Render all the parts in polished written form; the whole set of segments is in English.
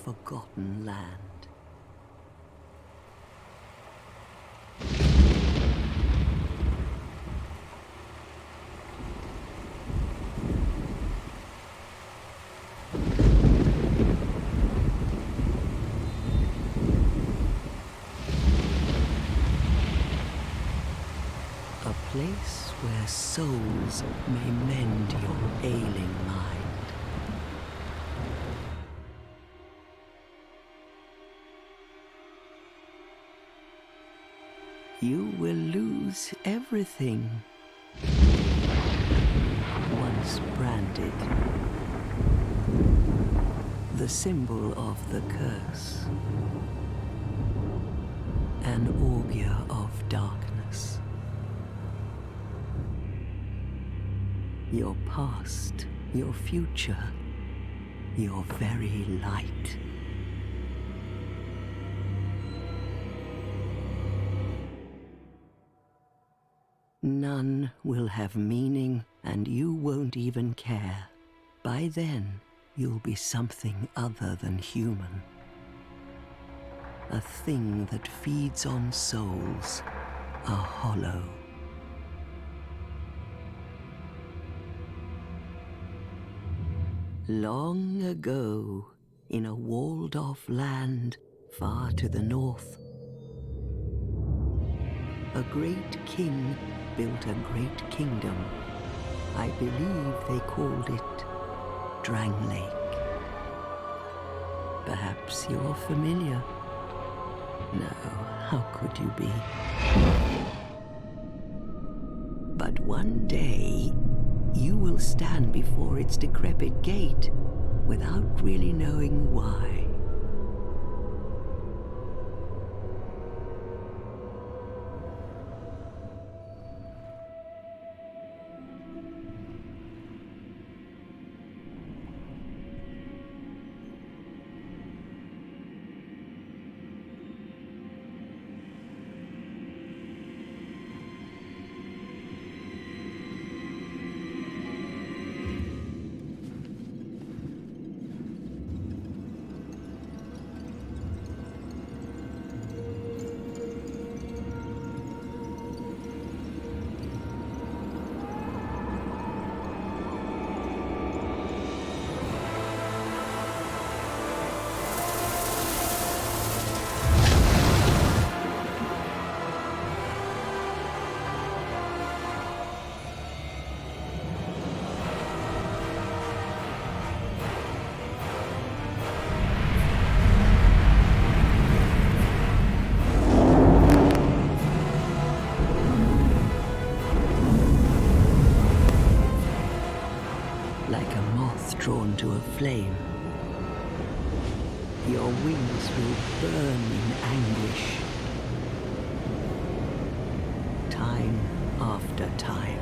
forgotten land. A place where souls may mend your ailing mind. You will lose everything once branded. The symbol of the curse. An augur of darkness. Your past, your future, your very light. None will have meaning, and you won't even care. By then, you'll be something other than human. A thing that feeds on souls, a hollow. Long ago, in a walled-off land far to the north, a great king built a great kingdom. I believe they called it Drang Lake. Perhaps you're familiar. No, how could you be? But one day, you will stand before its decrepit gate without really knowing why. Drawn to a flame. Your wings will burn in anguish. Time after time.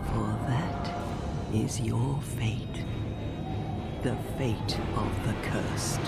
For that is your fate. The fate of the cursed.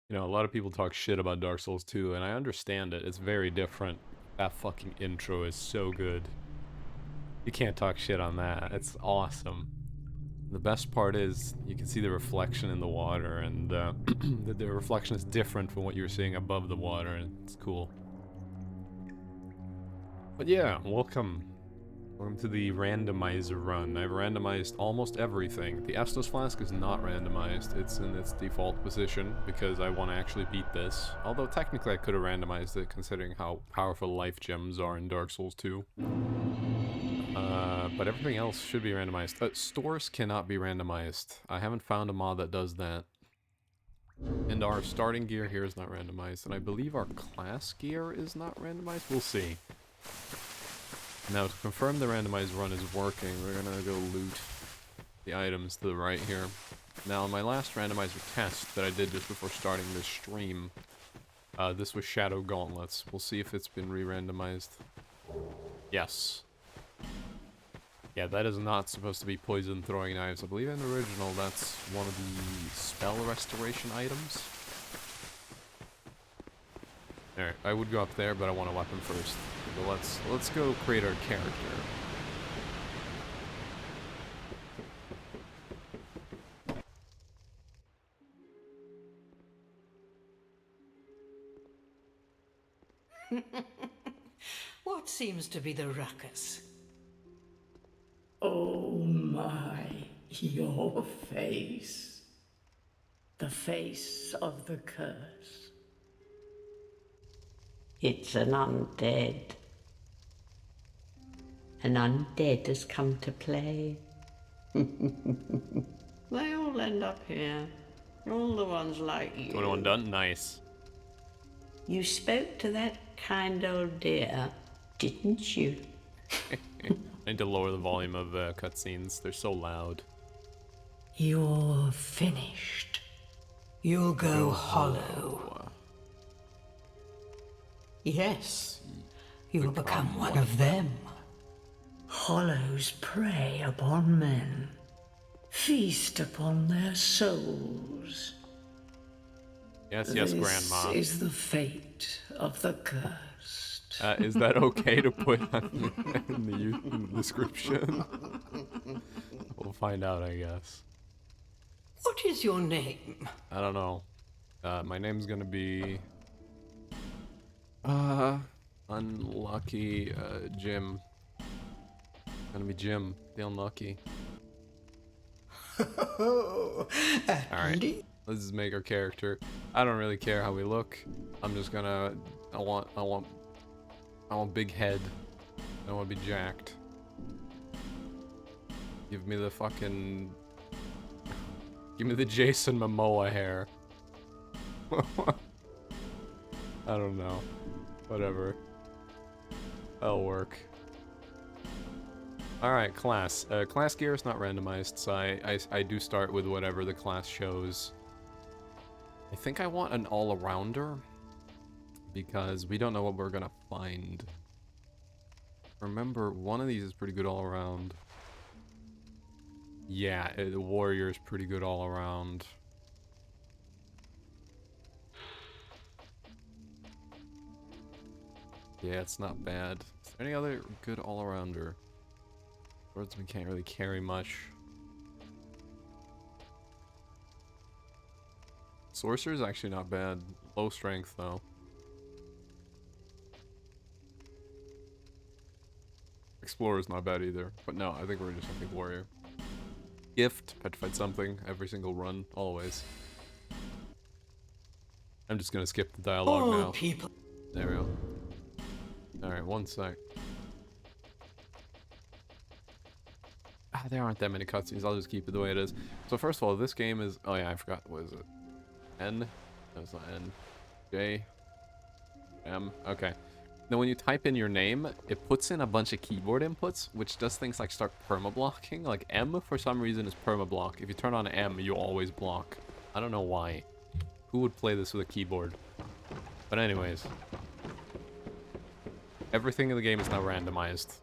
You know, a lot of people talk shit about Dark Souls 2, and I understand it. It's very different. That fucking intro is so good. You can't talk shit on that. It's awesome. The best part is, you can see the reflection in the water, and the reflection is different from what you were seeing above the water, and it's cool. But yeah, welcome. Welcome to the Randomizer run. I've randomized almost everything. The Estus Flask is not randomized. It's in its default position because I want to actually beat this. Although technically I could have randomized it considering how powerful life gems are in Dark Souls 2. But everything else should be randomized. Stores cannot be randomized. I haven't found a mod that does that. And our starting gear here is not randomized. And I believe our class gear is not randomized. We'll see. Now, to confirm the randomized run is working, we're gonna go loot the items to the right here. Now, in my last randomizer test that I did just before starting this stream, this was Shadow Gauntlets. We'll see if it's been re-randomized. Yes. Yeah, that is not supposed to be poison throwing knives. I believe in the original that's one of the spell restoration items. Alright, I would go up there, but I want a weapon first. So let's go create our character. What seems to be the ruckus? Oh my, your face. The face of the curse. It's an undead. An undead has come to play. They all end up here. All the ones like you. 21 done? Nice. You spoke to that kind old dear, didn't you? I need to lower the volume of cutscenes. They're so loud. You're finished. You'll go hollow. Yes, you'll become one of them. Hollows prey upon men, feast upon their souls. Yes, yes, Grandma. This is the fate of the cursed. Is that okay to put in the description? We'll find out, I guess. What is your name? I don't know. My name's gonna be... Unlucky, Jim. Gonna be Jim, the Unlucky. Alright, let's just make our character. I don't really care how we look. I'm just gonna... I want big head. I want to be jacked. Give me the fucking... Give me the Jason Momoa hair. I don't know. Whatever. That'll work. Alright, class. Class gear is not randomized, so I do start with whatever the class shows. I think I want an all-arounder, because we don't know what we're gonna find. Remember, one of these is pretty good all-around. Yeah, the warrior is pretty good all-around. Yeah, it's not bad. Is there any other good all-arounder? Swordsman can't really carry much. Sorcerer's actually not bad. Low strength, though. Explorer's not bad either. But no, I think we're just something warrior. Gift, petrified something, every single run, always. I'm just gonna skip the dialogue All now. people. There we go. Alright, one sec. There aren't that many cutscenes, I'll just keep it the way it is. So first of all, this game is... Oh yeah, I forgot, what is it? N? No, it's not N. J? M? Okay. Now when you type in your name, it puts in a bunch of keyboard inputs, which does things like start perma-blocking. Like M, for some reason, is perma-block. If you turn on M, you always block. I don't know why. Who would play this with a keyboard? But anyways. Everything in the game is now randomized.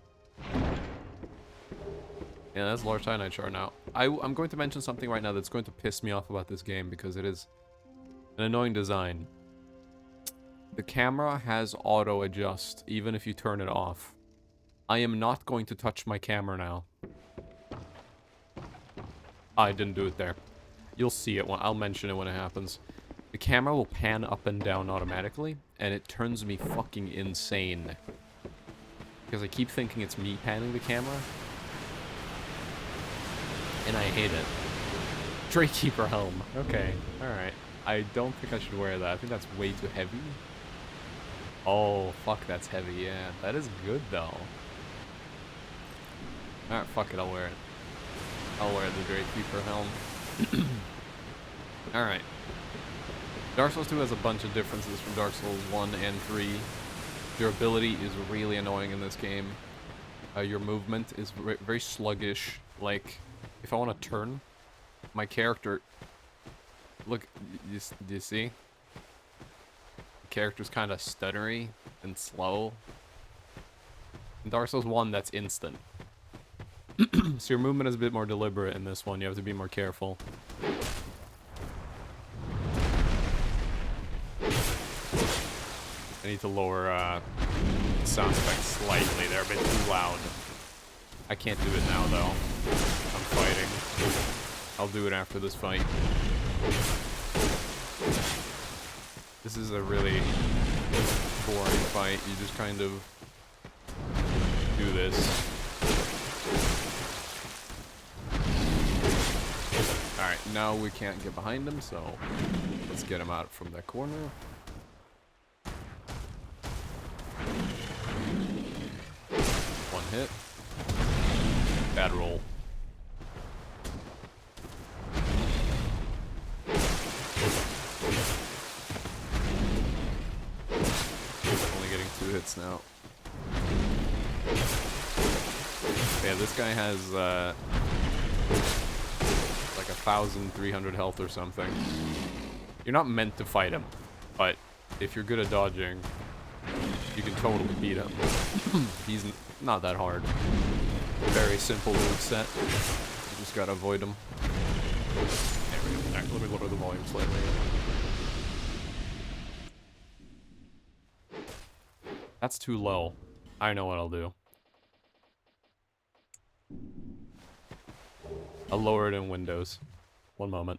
Yeah, that's large cyanide shard now. I'm going to mention something right now that's going to piss me off about this game because it is an annoying design. The camera has auto adjust even if you turn it off. I am not going to touch my camera now. I didn't do it there. You'll see it when I'll mention it when it happens. The camera will pan up and down automatically, and it turns me fucking insane. Because I keep thinking it's me panning the camera. And I hate it. Draykeeper helm. Okay, alright. I don't think I should wear that. I think that's way too heavy. Oh, fuck, that's heavy, yeah. That is good, though. Alright, fuck it, I'll wear it. I'll wear the Draykeeper helm. Alright. Dark Souls 2 has a bunch of differences from Dark Souls 1 and 3. Durability is really annoying in this game. Your movement is very sluggish. Like, if I want to turn, my character... Look, do you see? The character's kind of stuttery and slow. In Dark Souls 1, that's instant. So your movement is a bit more deliberate in this one. You have to be more careful. I need to lower sound effects slightly. They're a bit too loud. I can't do it now, though. I'm fighting. I'll do it after this fight. This is a really boring fight. You just kind of do this. Alright, now we can't get behind him, so let's get him out from that corner. One hit. Bad roll. Only getting 2 hits now. Yeah, this guy has like 1,300 health or something. You're not meant to fight him, but if you're good at dodging, you can totally beat him. He's not that hard. Very simple moveset. You just gotta avoid him. There we go. Alright, let me lower the volume slightly. That's too low. I know what I'll do. I'll lower it in Windows. One moment.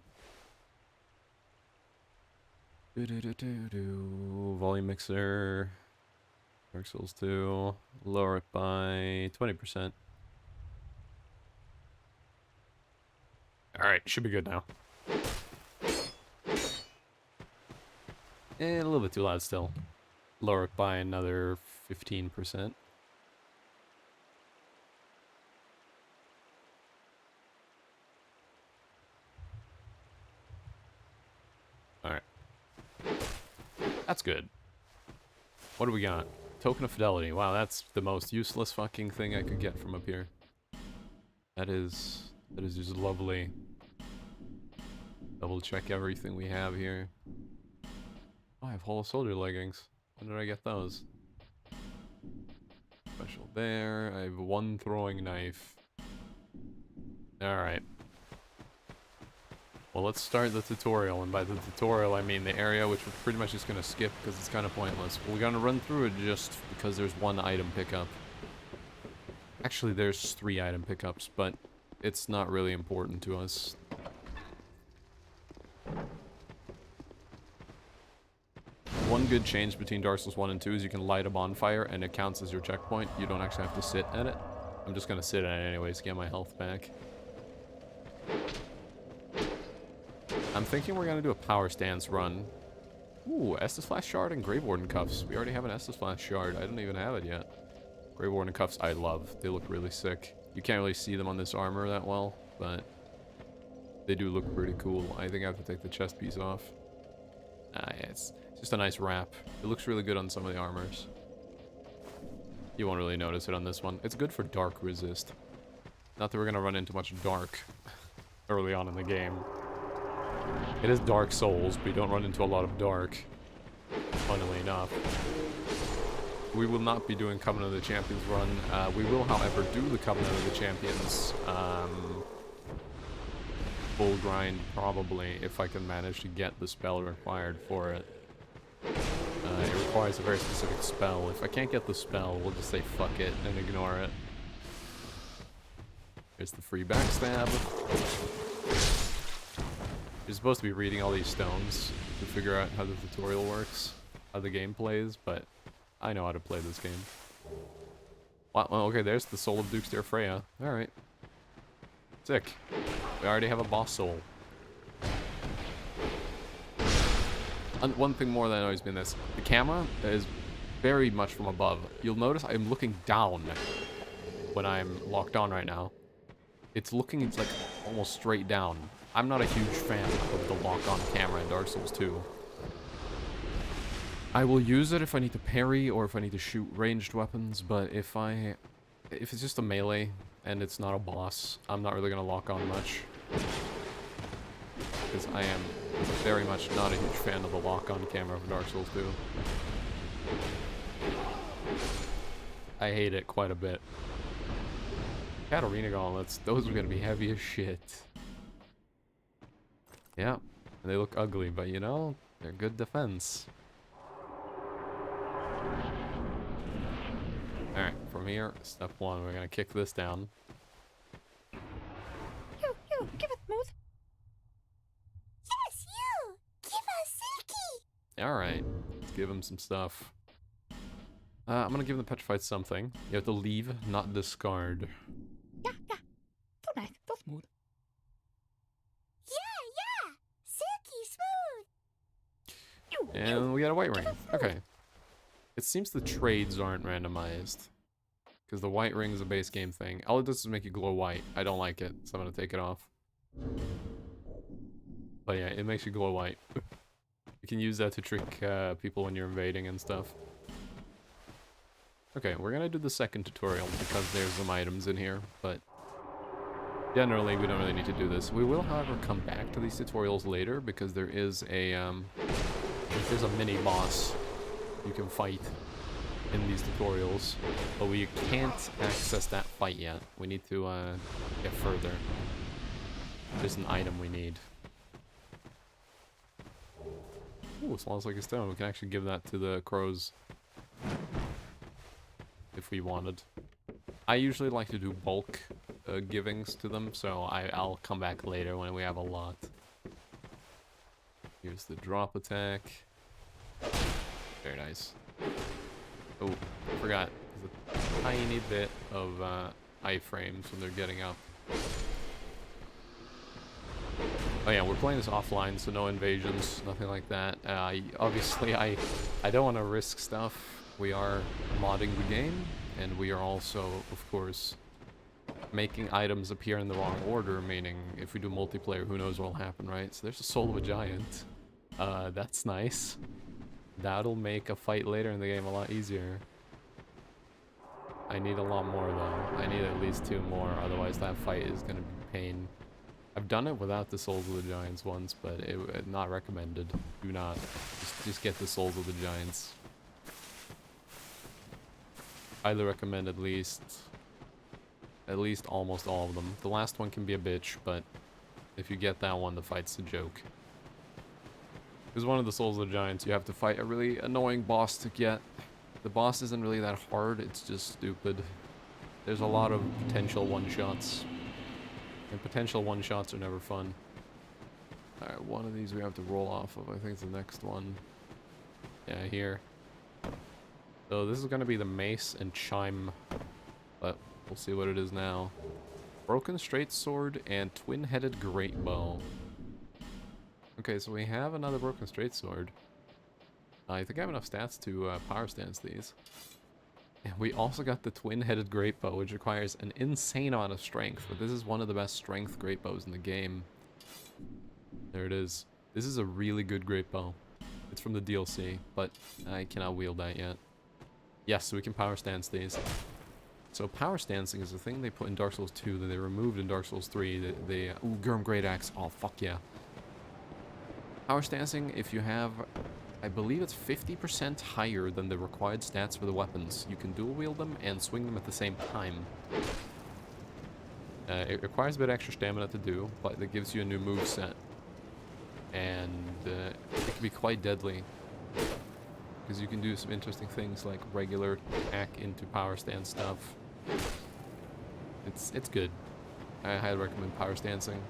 Volume mixer. Dark Souls 2. Lower it by 20%. Alright, should be good now. And a little bit too loud still. Lower it by another 15%. Alright. That's good. What do we got? Token of Fidelity. Wow, that's the most useless fucking thing I could get from up here. That is just lovely. Double check everything we have here. Oh, I have Hollow Soldier leggings. When did I get those? Special there. I have 1 throwing knife. Alright. Well, let's start the tutorial, and by the tutorial I mean the area, which we're pretty much just going to skip because it's kind of pointless. We're going to run through it just because there's 1 item pickup. Actually, there's 3 item pickups, but it's not really important to us. One good change between Dark Souls 1 and 2 is you can light a bonfire and it counts as your checkpoint. You don't actually have to sit at it. I'm just going to sit at it anyways to get my health back. I'm thinking we're going to do a power stance run. Ooh, Estus Flash Shard and Grave Warden Cuffs. We already have an Estus Flash Shard. I don't even have it yet. Grave Warden Cuffs I love. They look really sick. You can't really see them on this armor that well, but they do look pretty cool. I think I have to take the chest piece off. Yeah, it's just a nice wrap. It looks really good on some of the armors. You won't really notice it on this one. It's good for dark resist. Not that we're going to run into much dark early on in the game. It is Dark Souls, but you don't run into a lot of dark, funnily enough. We will not be doing Covenant of the Champions run. We will, however, do the Covenant of the Champions full grind, probably, if I can manage to get the spell required for it. It requires a very specific spell. If I can't get the spell, we'll just say fuck it and ignore it. Here's the free backstab. You're supposed to be reading all these stones to figure out how the tutorial works, how the game plays, but I know how to play this game. Well, okay, there's the soul of Duke's Dear Freya. Alright. Sick. We already have a boss soul. And one thing more that annoys me in this, the camera is very much from above. You'll notice I'm looking down when I'm locked on right now. It's like almost straight down. I'm not a huge fan of the lock-on camera in Dark Souls 2. I will use it if I need to parry or if I need to shoot ranged weapons, but if it's just a melee and it's not a boss, I'm not really gonna lock on much. because I am very much not a huge fan of the lock-on camera of Dark Souls 2. I hate it quite a bit. Katarina gauntlets, those are gonna be heavy as shit. Yeah, they look ugly, but you know, they're good defense. Alright, from here, step one, we're gonna kick this down. You, give it smooth. Yes, you! Give us silky! Alright, let's give him some stuff. I'm gonna give him the petrified something. You have to leave, not discard. Yeah. Too nice, too smooth. Yeah! Silky smooth! And we got a white ring. Okay. It seems the trades aren't randomized. Because the white ring is a base game thing. All it does is make you glow white. I don't like it, so I'm gonna take it off. But yeah, it makes you glow white. You can use that to trick people when you're invading and stuff. Okay, we're gonna do the second tutorial because there's some items in here, but generally we don't really need to do this. We will, however, come back to these tutorials later because there is a there's a mini boss you can fight in these tutorials, but we can't access that fight yet. We need to get further. There's an item we need. Ooh, it smells like a stone. We can actually give that to the crows if we wanted. I usually like to do bulk givings to them, so I'll come back later when we have a lot. Here's the drop attack. Very nice. Oh, I forgot. There's a tiny bit of iframes when they're getting up. Oh yeah, we're playing this offline, so no invasions, nothing like that. Obviously, I don't want to risk stuff. We are modding the game, and we are also, of course, making items appear in the wrong order, meaning if we do multiplayer, who knows what will happen, right? So there's a soul of a giant. That's nice. That'll make a fight later in the game a lot easier. I need a lot more, though. I need at least 2 more, otherwise that fight is going to be pain. I've done it without the Souls of the Giants once, but it not recommended. Do not. Just get the Souls of the Giants. Highly recommend at least almost all of them. The last one can be a bitch, but if you get that one, the fight's a joke. Because one of the Souls of the Giants, you have to fight a really annoying boss to get. The boss isn't really that hard, it's just stupid. There's a lot of potential one-shots. And potential one-shots are never fun. Alright, one of these we have to roll off of. I think it's the next one. Yeah, here. So this is going to be the mace and chime. But we'll see what it is now. Broken straight sword and twin-headed great bow. Okay, so we have another broken straight sword. I think I have enough stats to power stance these. And we also got the twin-headed great bow, which requires an insane amount of strength, but this is one of the best strength great bows in the game. There it is. This is a really good great bow. It's from the DLC, but I cannot wield that yet. Yes, so we can power stance these. So power stancing is a thing they put in Dark Souls 2 that they removed in Dark Souls 3. Ooh, Gurm Great Axe. Oh, fuck yeah. Power stancing, if you have, I believe it's 50% higher than the required stats for the weapons. You can dual wield them and swing them at the same time. It requires a bit extra stamina to do, but it gives you a new move set. And it can be quite deadly. Because you can do some interesting things like regular attack into power stance stuff. It's good. I highly recommend power stancing.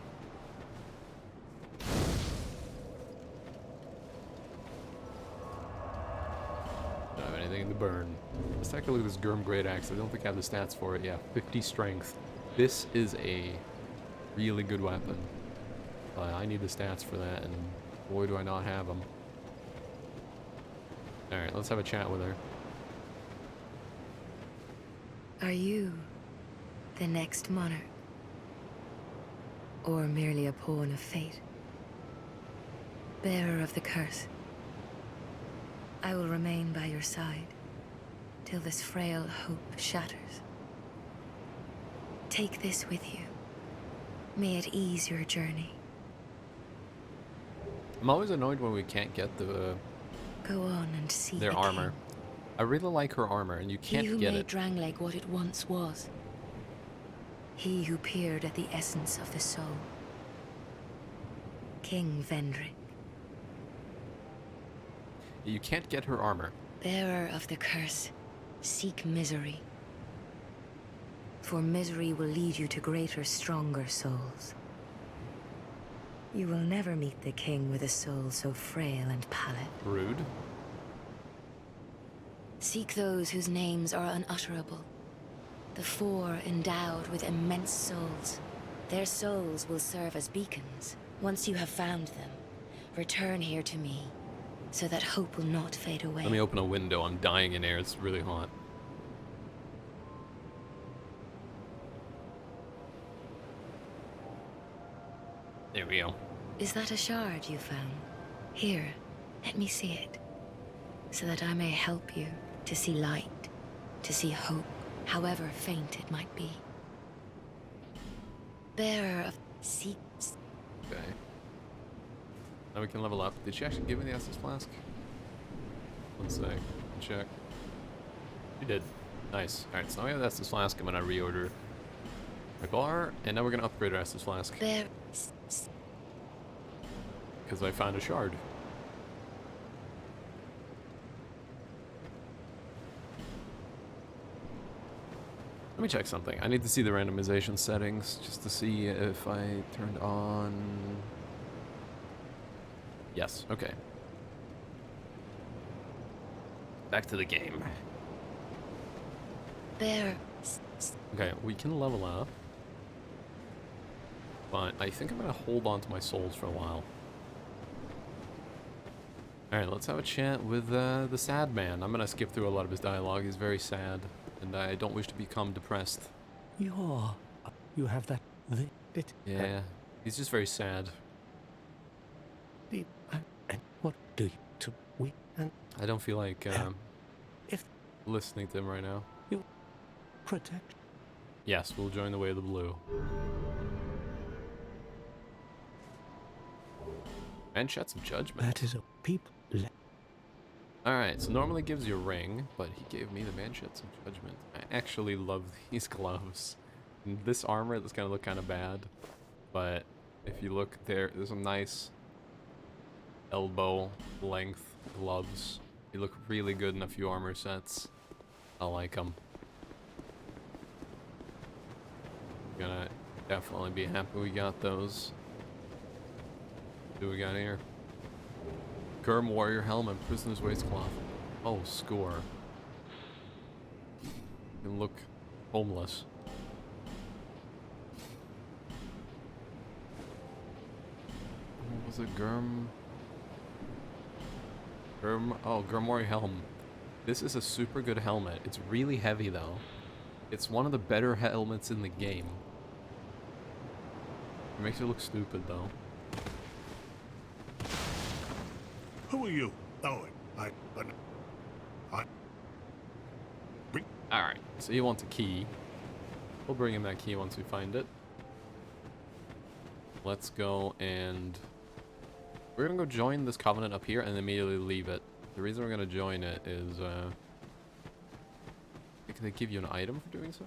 Don't have anything to burn. Let's take a look at this Gurm Great Axe. I don't think I have the stats for it. Yeah, 50 strength. This is a really good weapon. But I need the stats for that, and boy do I not have them. Alright, let's have a chat with her. Are you the next monarch? Or merely a pawn of fate? Bearer of the curse, I will remain by your side till this frail hope shatters. Take this with you. May it ease your journey. I'm always annoyed when we can't get Go on and see their the armor. king. I really like her armor, and you He can't who get made it. Drangleic what it once was. He who peered at the essence of the soul. King Vendrick. You can't get her armor. Bearer of the curse, seek misery. For misery will lead you to greater, stronger souls. You will never meet the king with a soul so frail and pallid. Rude. Seek those whose names are unutterable. The four endowed with immense souls. Their souls will serve as beacons. Once you have found them, return here to me, so that hope will not fade away. Let me open a window. I'm dying in air. It's really hot. There we go. Is that a shard you found? Here, let me see it, so that I may help you to see light, to see hope, however faint it might be. Bearer of seeks. Okay. Now we can level up. Did she actually give me the Estus Flask? Let's see. Check. She did. Nice. Alright, so now we have the Estus Flask. I'm gonna reorder my bar, and now we're gonna upgrade our Estus Flask. Because I found a shard. Let me check something. I need to see the randomization settings just to see if I turned on... Yes, okay. Back to the game. Bear. Okay, we can level up. But I think I'm gonna hold on to my souls for a while. Alright, let's have a chat with the sad man. I'm gonna skip through a lot of his dialogue. He's very sad, and I don't wish to become depressed. You have that... Yeah, he's just very sad. And what do you... to... we... and... I don't feel like if... listening to him right now. you... protect... Yes, we'll join the way of the blue. And shed some judgment. That is a people... Alright, so normally gives you a ring, but he gave me the man shed some judgment. I actually love these gloves. And this armor, it's gonna look kind of bad, but if you look there, there's some nice elbow length gloves. They look really good in a few armor sets. I like them. Gonna definitely be happy we got those. What do we got here? Gurm warrior helmet, prisoner's waistcloth. Oh, score. You can look homeless. What was it? Gurm, oh, Gurm warrior helm. This is a super good helmet. It's really heavy though. It's one of the better helmets in the game. It makes it look stupid though. Who are you? Oh, I... Alright, so he wants a key. We'll bring him that key once we find it. Let's go and... We're gonna go join this covenant up here and immediately leave it. The reason we're gonna join it is, can they give you an item for doing so?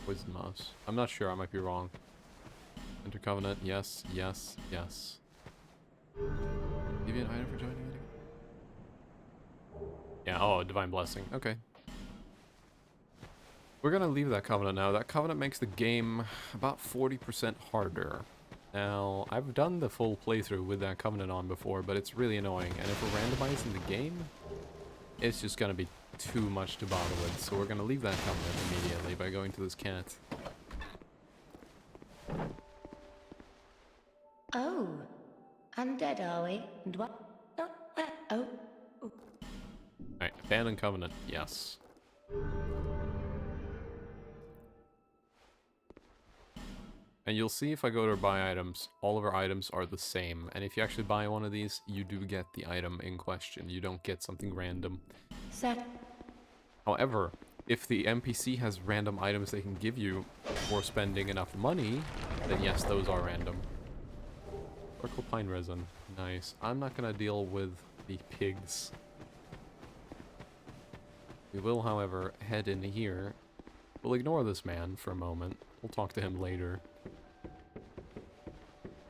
Poison moss. I'm not sure, I might be wrong. Enter covenant, yes, yes, yes. Give you an item for joining it? Yeah, oh, divine blessing. Okay. We're gonna leave that covenant now. That covenant makes the game about 40% harder. Now, I've done the full playthrough with that covenant on before, but it's really annoying. And if we're randomizing the game, it's just gonna be too much to bother with. So we're gonna leave that covenant immediately by going to this cat. Oh, undead are we? And what? No, oh. Alright, abandoned covenant, yes. And you'll see if I go to buy items, all of our items are the same. And if you actually buy one of these, you do get the item in question. You don't get something random. However, if the NPC has random items they can give you for spending enough money, then yes, those are random. Sparkle pine resin. Nice. I'm not gonna deal with the pigs. We will, however, head in here. We'll ignore this man for a moment. We'll talk to him later.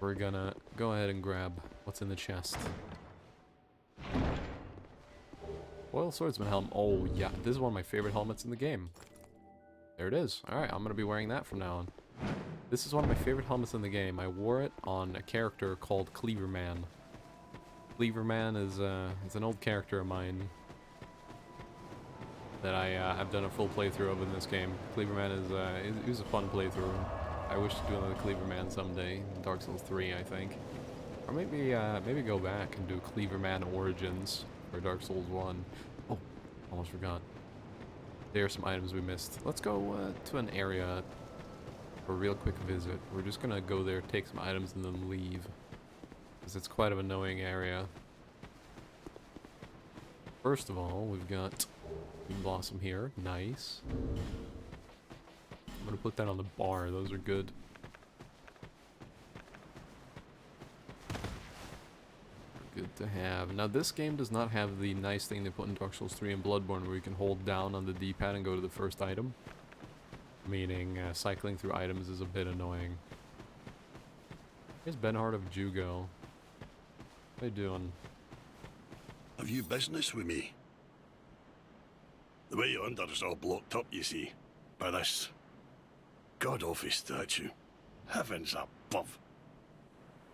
We're gonna go ahead and grab what's in the chest. Royal Swordsman helm. Oh, yeah. This is one of my favorite helmets in the game. There it is. Alright, I'm gonna be wearing that from now on. This is one of my favorite helmets in the game. I wore it on a character called Cleaverman. Cleaverman is an old character of mine that I've done a full playthrough of in this game. Cleaverman it was a fun playthrough. I wish to do another Cleaverman someday in Dark Souls 3, I think. Or maybe go back and do Cleaverman Origins for Dark Souls 1. Oh, almost forgot. There are some items we missed. Let's go to an area for a real quick visit. We're just gonna go there, take some items, and then leave. Because it's quite an annoying area. First of all, we've got Blossom here. Nice. I'm gonna put that on the bar. Those are good. Good to have. Now, this game does not have the nice thing they put in Dark Souls 3 and Bloodborne where you can hold down on the D-pad and go to the first item. Meaning, cycling through items is a bit annoying. Here's Benhard of Jugo. How you doing? Have you business with me? The way you're under is all blocked up, you see, by this god-awful statue. Heavens above.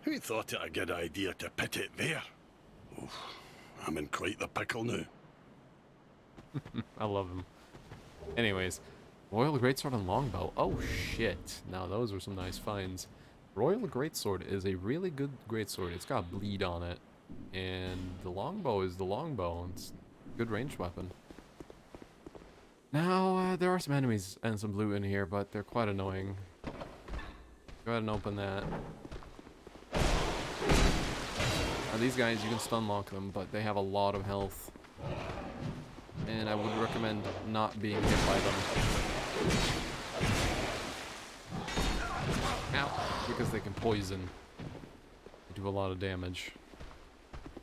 Who thought it a good idea to put it there? Oof, I'm in quite the pickle now. I love him. Anyways, Royal Greatsword and Longbow. Oh shit. Now those were some nice finds. Royal Greatsword is a really good greatsword. It's got bleed on it. And the longbow is the longbow. It's a good ranged weapon. Now, there are some enemies and some loot in here, but they're quite annoying. Go ahead and open that. Now these guys, you can stun lock them, but they have a lot of health. And I would recommend not being hit by them. Ow! Because they can poison. They do a lot of damage.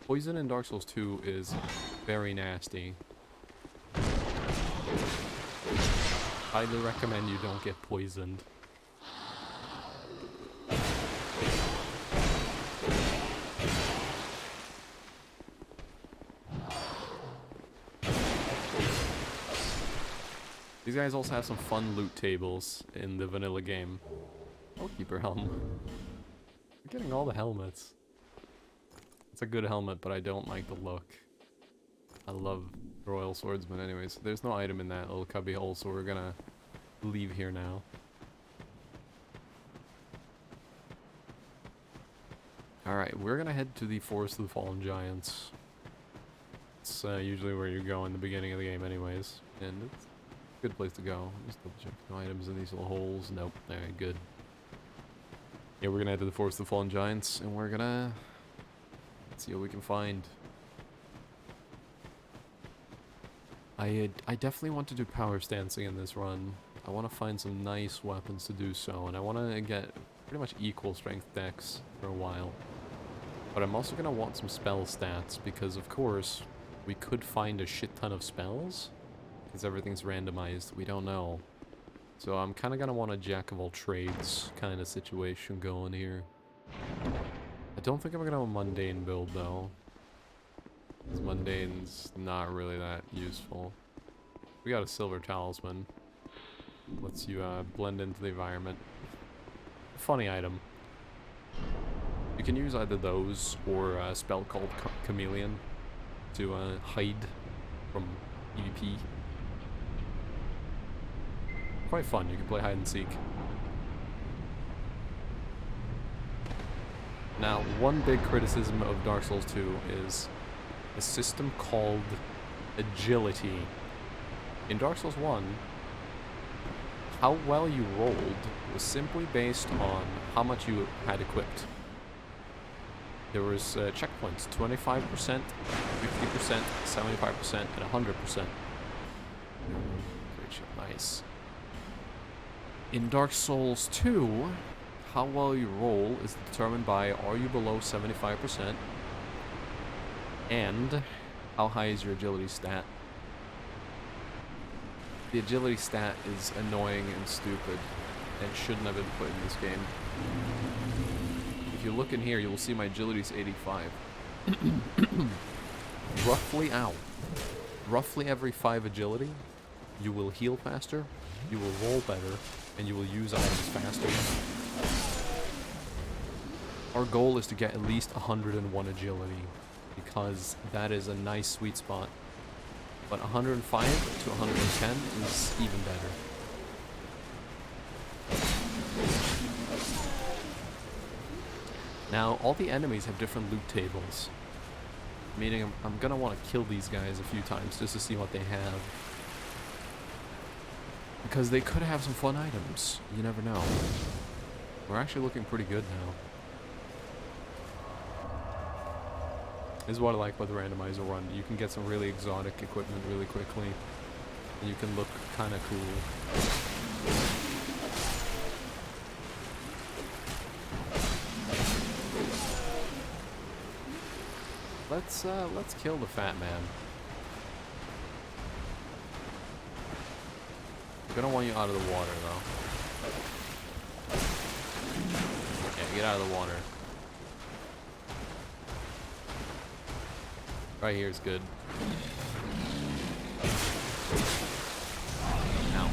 Poison in Dark Souls 2 is very nasty. Highly recommend you don't get poisoned. These guys also have some fun loot tables in the vanilla game. Keeper helm. I'm getting all the helmets. It's a good helmet, but I don't like the look. I love Royal Swordsman anyways. There's no item in that little cubby hole, so we're gonna leave here now. Alright, we're gonna head to the Forest of the Fallen Giants. It's usually where you go in the beginning of the game anyways, and it's a good place to go. Just double check. No items in these little holes. Nope. Alright, good. Yeah, we're gonna head to the Forest of the Fallen Giants, and we're gonna see what we can find. I definitely want to do power stancing in this run. I want to find some nice weapons to do so, and I want to get pretty much equal strength decks for a while. But I'm also going to want some spell stats, because of course, we could find a shit ton of spells, because everything's randomized. We don't know. So I'm kind of going to want a jack of all trades kind of situation going here. I don't think I'm going to have a mundane build, though. Because mundane's not really that useful. We got a silver talisman. Lets you blend into the environment. Funny item. You can use either those or a spell called Chameleon to hide from EVP. Quite fun. You can play hide and seek. Now, one big criticism of Dark Souls 2 is a system called agility. In Dark Souls 1, how well you rolled was simply based on how much you had equipped. There was checkpoints, 25%, 50%, 75%, and 100%. Great shit, nice. In Dark Souls 2, how well you roll is determined by are you below 75% and how high is your agility stat. The agility stat is annoying and stupid and shouldn't have been put in this game. If you look in here, you will see my agility is 85. Roughly every 5 agility, you will heal faster, you will roll better, and you will use items faster. Our goal is to get at least 101 agility, because that is a nice sweet spot. But 105 to 110 is even better. Now, all the enemies have different loot tables. Meaning I'm gonna want to kill these guys a few times just to see what they have. Because they could have some fun items. You never know. We're actually looking pretty good now. This is what I like about the randomizer run. You can get some really exotic equipment really quickly. And you can look kind of cool. Let's kill the fat man. I'm gonna want you out of the water though. Yeah, get out of the water. Right here is good. Ow.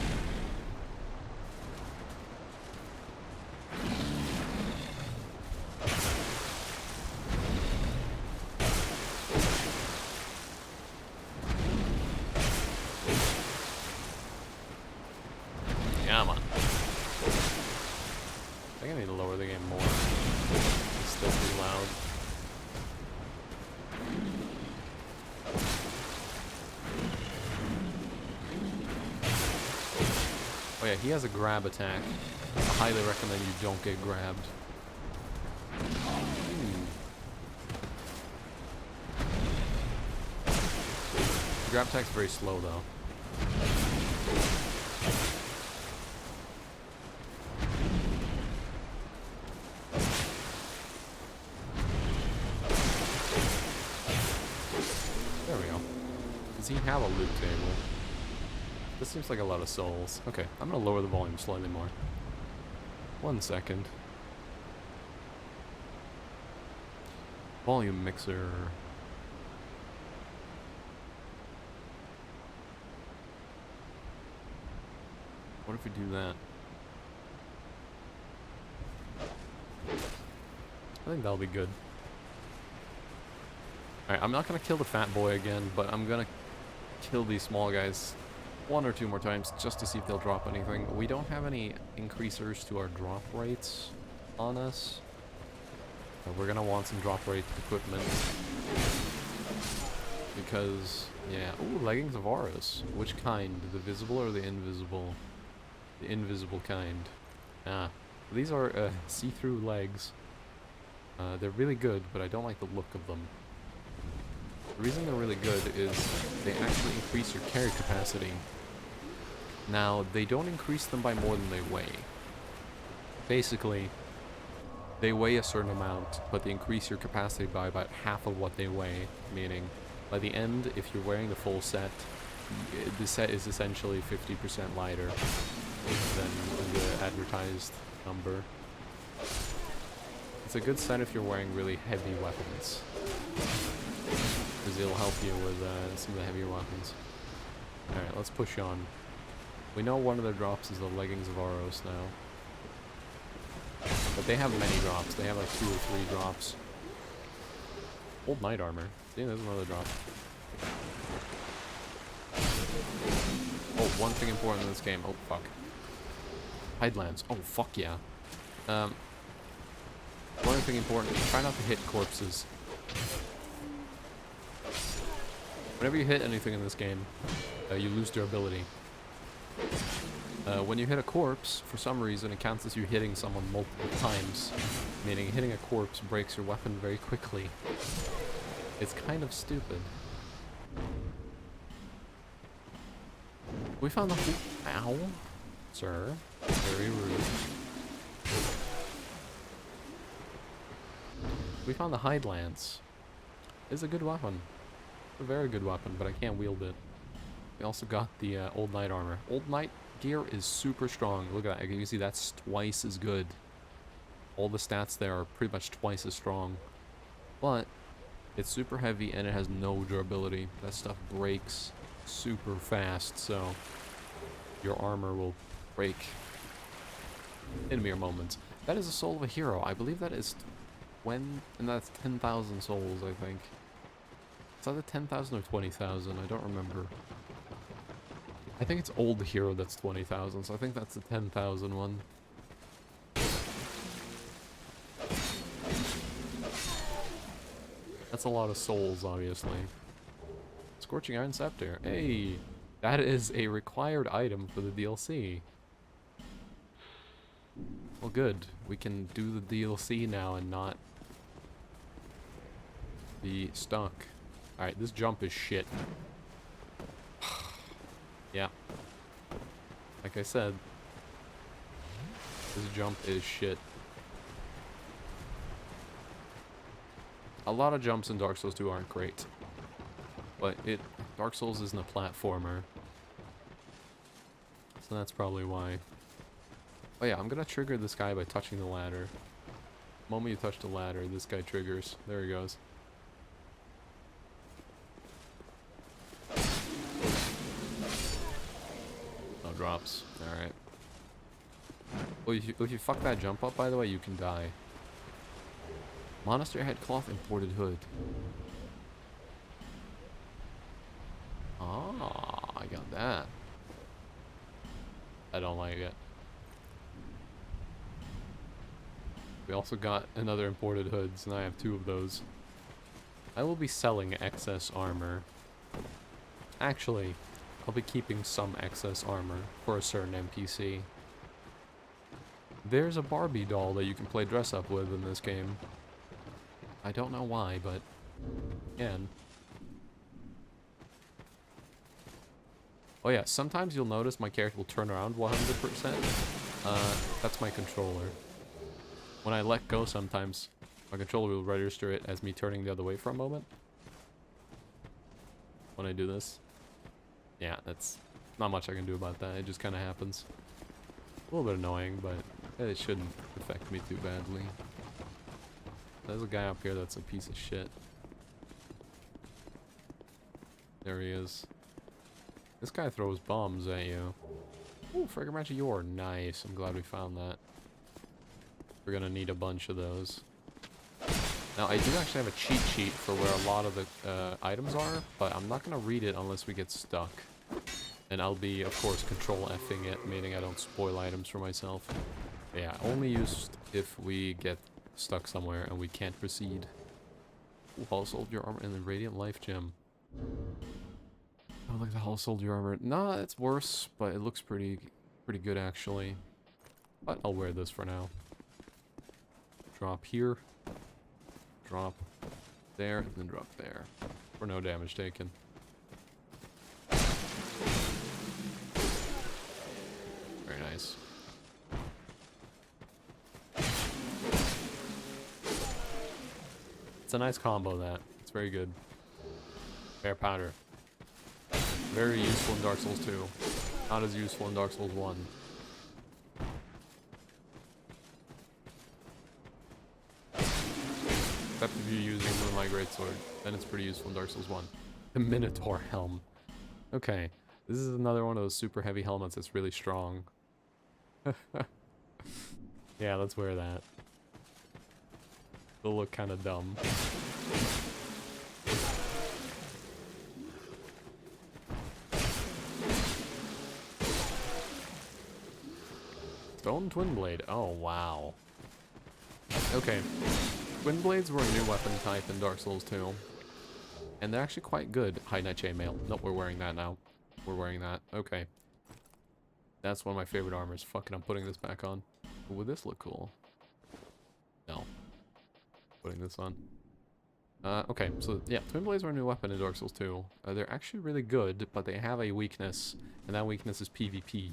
Yeah, man. I think I need to lower the game more. It's still too loud. Oh yeah, he has a grab attack. I highly recommend you don't get grabbed. The grab attack's very slow though. There we go. Does he have a loot table? This seems like a lot of souls. Okay, I'm gonna lower the volume slightly more. 1 second. Volume mixer. What if we do that? I think that'll be good. Alright, I'm not gonna kill the fat boy again, but I'm gonna kill these small guys 1 or 2 more times just to see if they'll drop anything. We don't have any increasers to our drop rates on us. But we're gonna want some drop rate equipment. Because, yeah. Ooh, leggings of Horus. Which kind? The visible or the invisible? The invisible kind. Ah. These are see-through legs. They're really good, but I don't like the look of them. The reason they're really good is they actually increase your carry capacity. Now, they don't increase them by more than they weigh. Basically, they weigh a certain amount, but they increase your capacity by about half of what they weigh. Meaning, by the end, if you're wearing the full set, the set is essentially 50% lighter than the advertised number. It's a good set if you're wearing really heavy weapons, because it'll help you with some of the heavier weapons. Alright, let's push on. We know one of their drops is the leggings of Aros now. But they have many drops. They have like 2 or 3 drops. Old knight armor. See, there's another drop. Oh, one thing important in this game. Oh, fuck. Hidelands. Oh, fuck yeah. One thing important. Try not to hit corpses. Whenever you hit anything in this game, you lose durability. When you hit a corpse, for some reason, it counts as you hitting someone multiple times. Meaning hitting a corpse breaks your weapon very quickly. It's kind of stupid. We found the... Ow. Sir. Very rude. We found the Hide Lance. It's a good weapon. A very good weapon, but I can't wield it. We also got the Old Knight armor. Old Knight gear is super strong. Look at that. You can see that's twice as good. All the stats there are pretty much twice as strong. But it's super heavy and it has no durability. That stuff breaks super fast, so your armor will break in mere moments. That is a soul of a hero. I believe that is and that's 10,000 souls, I think. Is that the 10,000 or 20,000? I don't remember. I think it's old hero that's 20,000, so I think that's the 10,000 one. That's a lot of souls, obviously. Scorching Iron Scepter. Hey! That is a required item for the DLC. Well, good. We can do the DLC now and not be stuck. Alright, this jump is shit. Yeah. Like I said, this jump is shit. A lot of jumps in Dark Souls 2 aren't great. But Dark Souls isn't a platformer. So that's probably why. Oh yeah, I'm gonna trigger this guy by touching the ladder. The moment you touch the ladder, this guy triggers. There he goes. No drops. Alright. Well, if you fuck that jump up, by the way, you can die. Monastery headcloth, imported hood. Ah, I got that. I don't like it. We also got another imported hood, so now I have 2 of those. I will be selling excess armor. Actually, I'll be keeping some excess armor for a certain NPC. There's a Barbie doll that you can play dress up with in this game. I don't know why, but can. Oh yeah, sometimes you'll notice my character will turn around 100%. That's my controller. When I let go sometimes, my controller will register it as me turning the other way for a moment. When I do this. Yeah, that's not much I can do about that. It just kind of happens. A little bit annoying, but it shouldn't affect me too badly. There's a guy up here that's a piece of shit. There he is. This guy throws bombs at you. Ooh, Fragment Branch of Yore. Nice. I'm glad we found that. We're gonna need a bunch of those. Now, I do actually have a cheat sheet for where a lot of the items are, but I'm not gonna read it unless we get stuck. And I'll be, of course, control F-ing it, meaning I don't spoil items for myself. But yeah, only used if we get stuck somewhere and we can't proceed. Hull Soldier Armor and the Radiant Life Gem. Oh, look at the Hull Soldier Armor. Nah, it's worse, but it looks pretty good actually. But I'll wear this for now. Drop here. Drop there, and then drop there. For no damage taken. Very nice. It's a nice combo, that. It's very good. Bear Powder. Very useful in Dark Souls 2. Not as useful in Dark Souls 1. Except if you're using Moonlight Greatsword, then it's pretty useful in Dark Souls 1. The Minotaur Helm. Okay, this is another one of those super heavy helmets that's really strong. Yeah, let's wear that. It'll look kind of dumb. Stone Twin Blade. Oh, wow. Okay. Twin Blades were a new weapon type in Dark Souls 2. And they're actually quite good. High Knight Chainmail. Nope, we're wearing that now. We're wearing that. Okay. That's one of my favorite armors. Fuck it, I'm putting this back on. Would this look cool? No. Putting this on. Okay, so yeah, Twin Blades were a new weapon in Dark Souls 2. They're actually really good, but they have a weakness, and that weakness is PvP.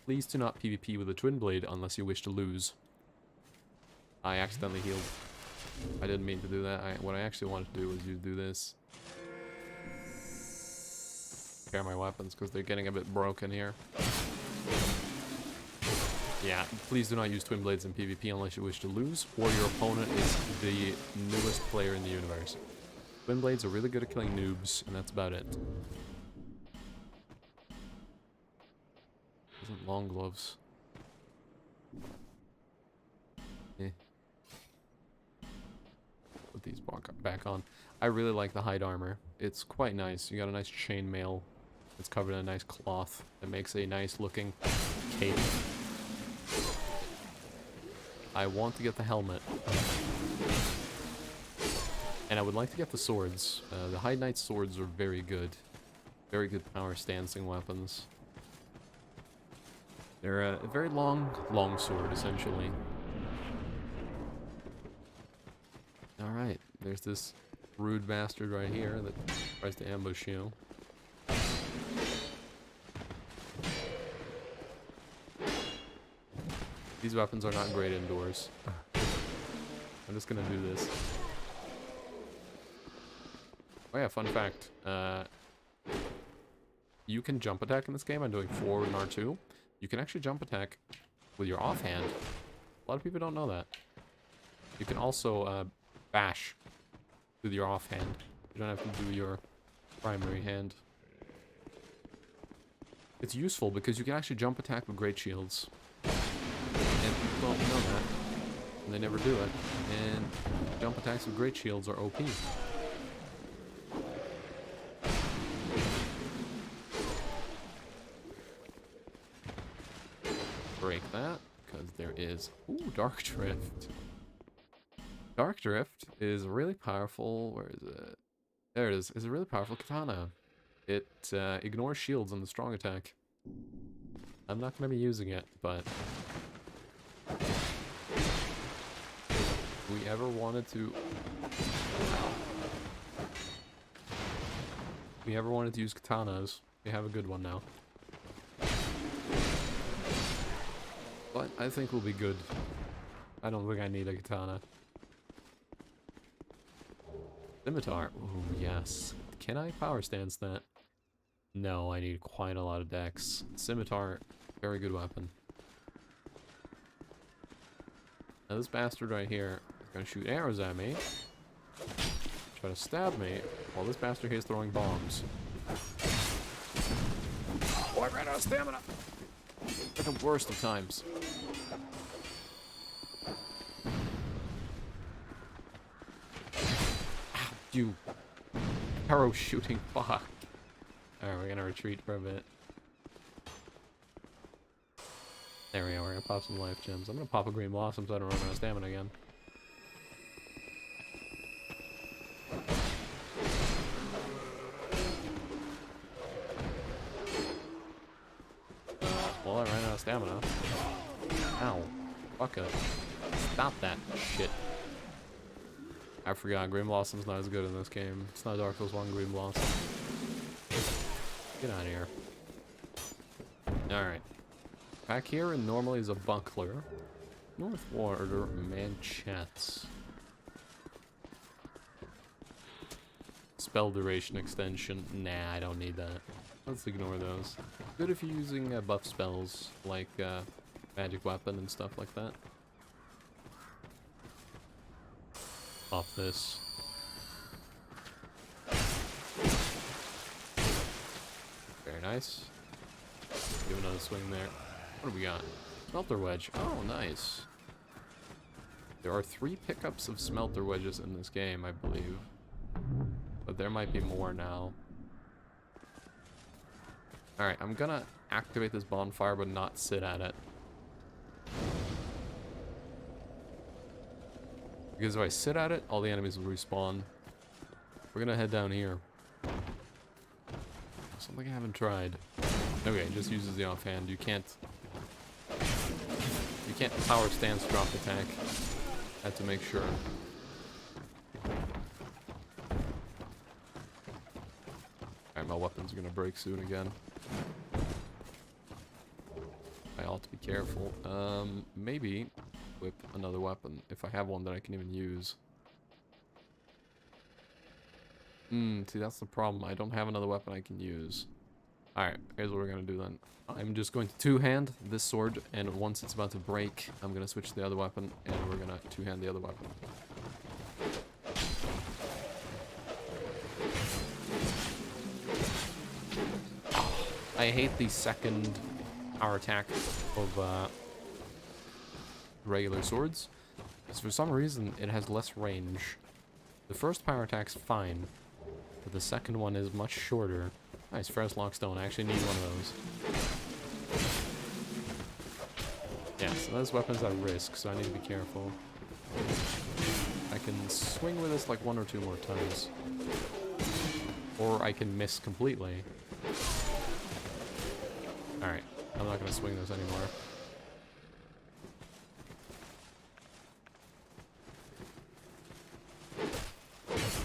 Please do not PvP with a Twin Blade unless you wish to lose. I accidentally healed. I didn't mean to do that. What I actually wanted to do was do this. Repair my weapons because they're getting a bit broken here. Yeah, please do not use twin blades in PvP unless you wish to lose, or your opponent is the newest player in the universe. Twin blades are really good at killing noobs, and that's about it. Isn't long gloves. Eh. Put these back on. I really like the hide armor. It's quite nice. You got a nice chainmail. It's covered in a nice cloth. It makes a nice looking cape. I want to get the helmet. And I would like to get the swords. The Hide Knight swords are very good. Very good power stancing weapons. They're a very long sword, essentially. Alright, there's this rude bastard right here that tries to ambush you. These weapons are not great indoors. I'm just gonna do this. Oh yeah, fun fact. You can jump attack in this game. I'm doing forward and R2. You can actually jump attack with your offhand. A lot of people don't know that. You can also bash with your offhand. You don't have to do your primary hand. It's useful because you can actually jump attack with great shields. And people don't know that. And they never do it. And jump attacks with great shields are OP. Break that, because there is... Ooh, Dark Drift. Dark Drift is really powerful... Where is it? There it is. It's a really powerful katana. It ignores shields on the strong attack. I'm not going to be using it, but... If we ever wanted to... If we ever wanted to use katanas, we have a good one now. But I think we'll be good. I don't think I need a katana. Scimitar. Ooh, yes. Can I power stance that? No, I need quite a lot of dex. Scimitar, very good weapon. Now this bastard right here is gonna shoot arrows at me. Try to stab me, while this bastard here is throwing bombs. Oh, I ran out of stamina! At the worst of times. Ow, you arrow shooting fuck. Alright, we're gonna retreat for a bit. There we go, we're gonna pop some life gems. I'm gonna pop a green blossom so I don't run out of stamina again. Well, I ran out of stamina. Ow. Fuck it. Stop that shit. I forgot, Green Blossom's not as good in this game. It's not Dark Souls 1 Green Blossom. Get out of here. Alright. Back here, and normally is a buckler. North Warder manchettes. Spell duration extension. Nah, I don't need that. Let's ignore those. Good if you're using buff spells, like magic weapon and stuff like that. Pop this. Very nice. Give another swing there. What do we got? Smelter wedge. Oh, nice. There are 3 pickups of smelter wedges in this game, I believe. But there might be more now. Alright, I'm gonna activate this bonfire but not sit at it. Because if I sit at it, all the enemies will respawn. We're gonna head down here. Something I haven't tried. Okay, just uses the offhand. You can't power stance drop attack. Had to make sure. Alright, my weapons are gonna break soon again. I ought to be careful. Maybe whip another weapon if I have one that I can even use. See, that's the problem. I don't have another weapon I can use. Alright, here's what we're gonna do then. I'm just going to two-hand this sword, and once it's about to break, I'm gonna switch to the other weapon, and we're gonna two-hand the other weapon. I hate the second power attack of regular swords, because for some reason it has less range. The first power attack's fine, but the second one is much shorter. Nice, Ferris Lockstone. I actually need one of those. Yeah, so those weapons are risk, so I need to be careful. I can swing with this like 1 or 2 more times. Or I can miss completely. Alright, I'm not gonna swing this anymore.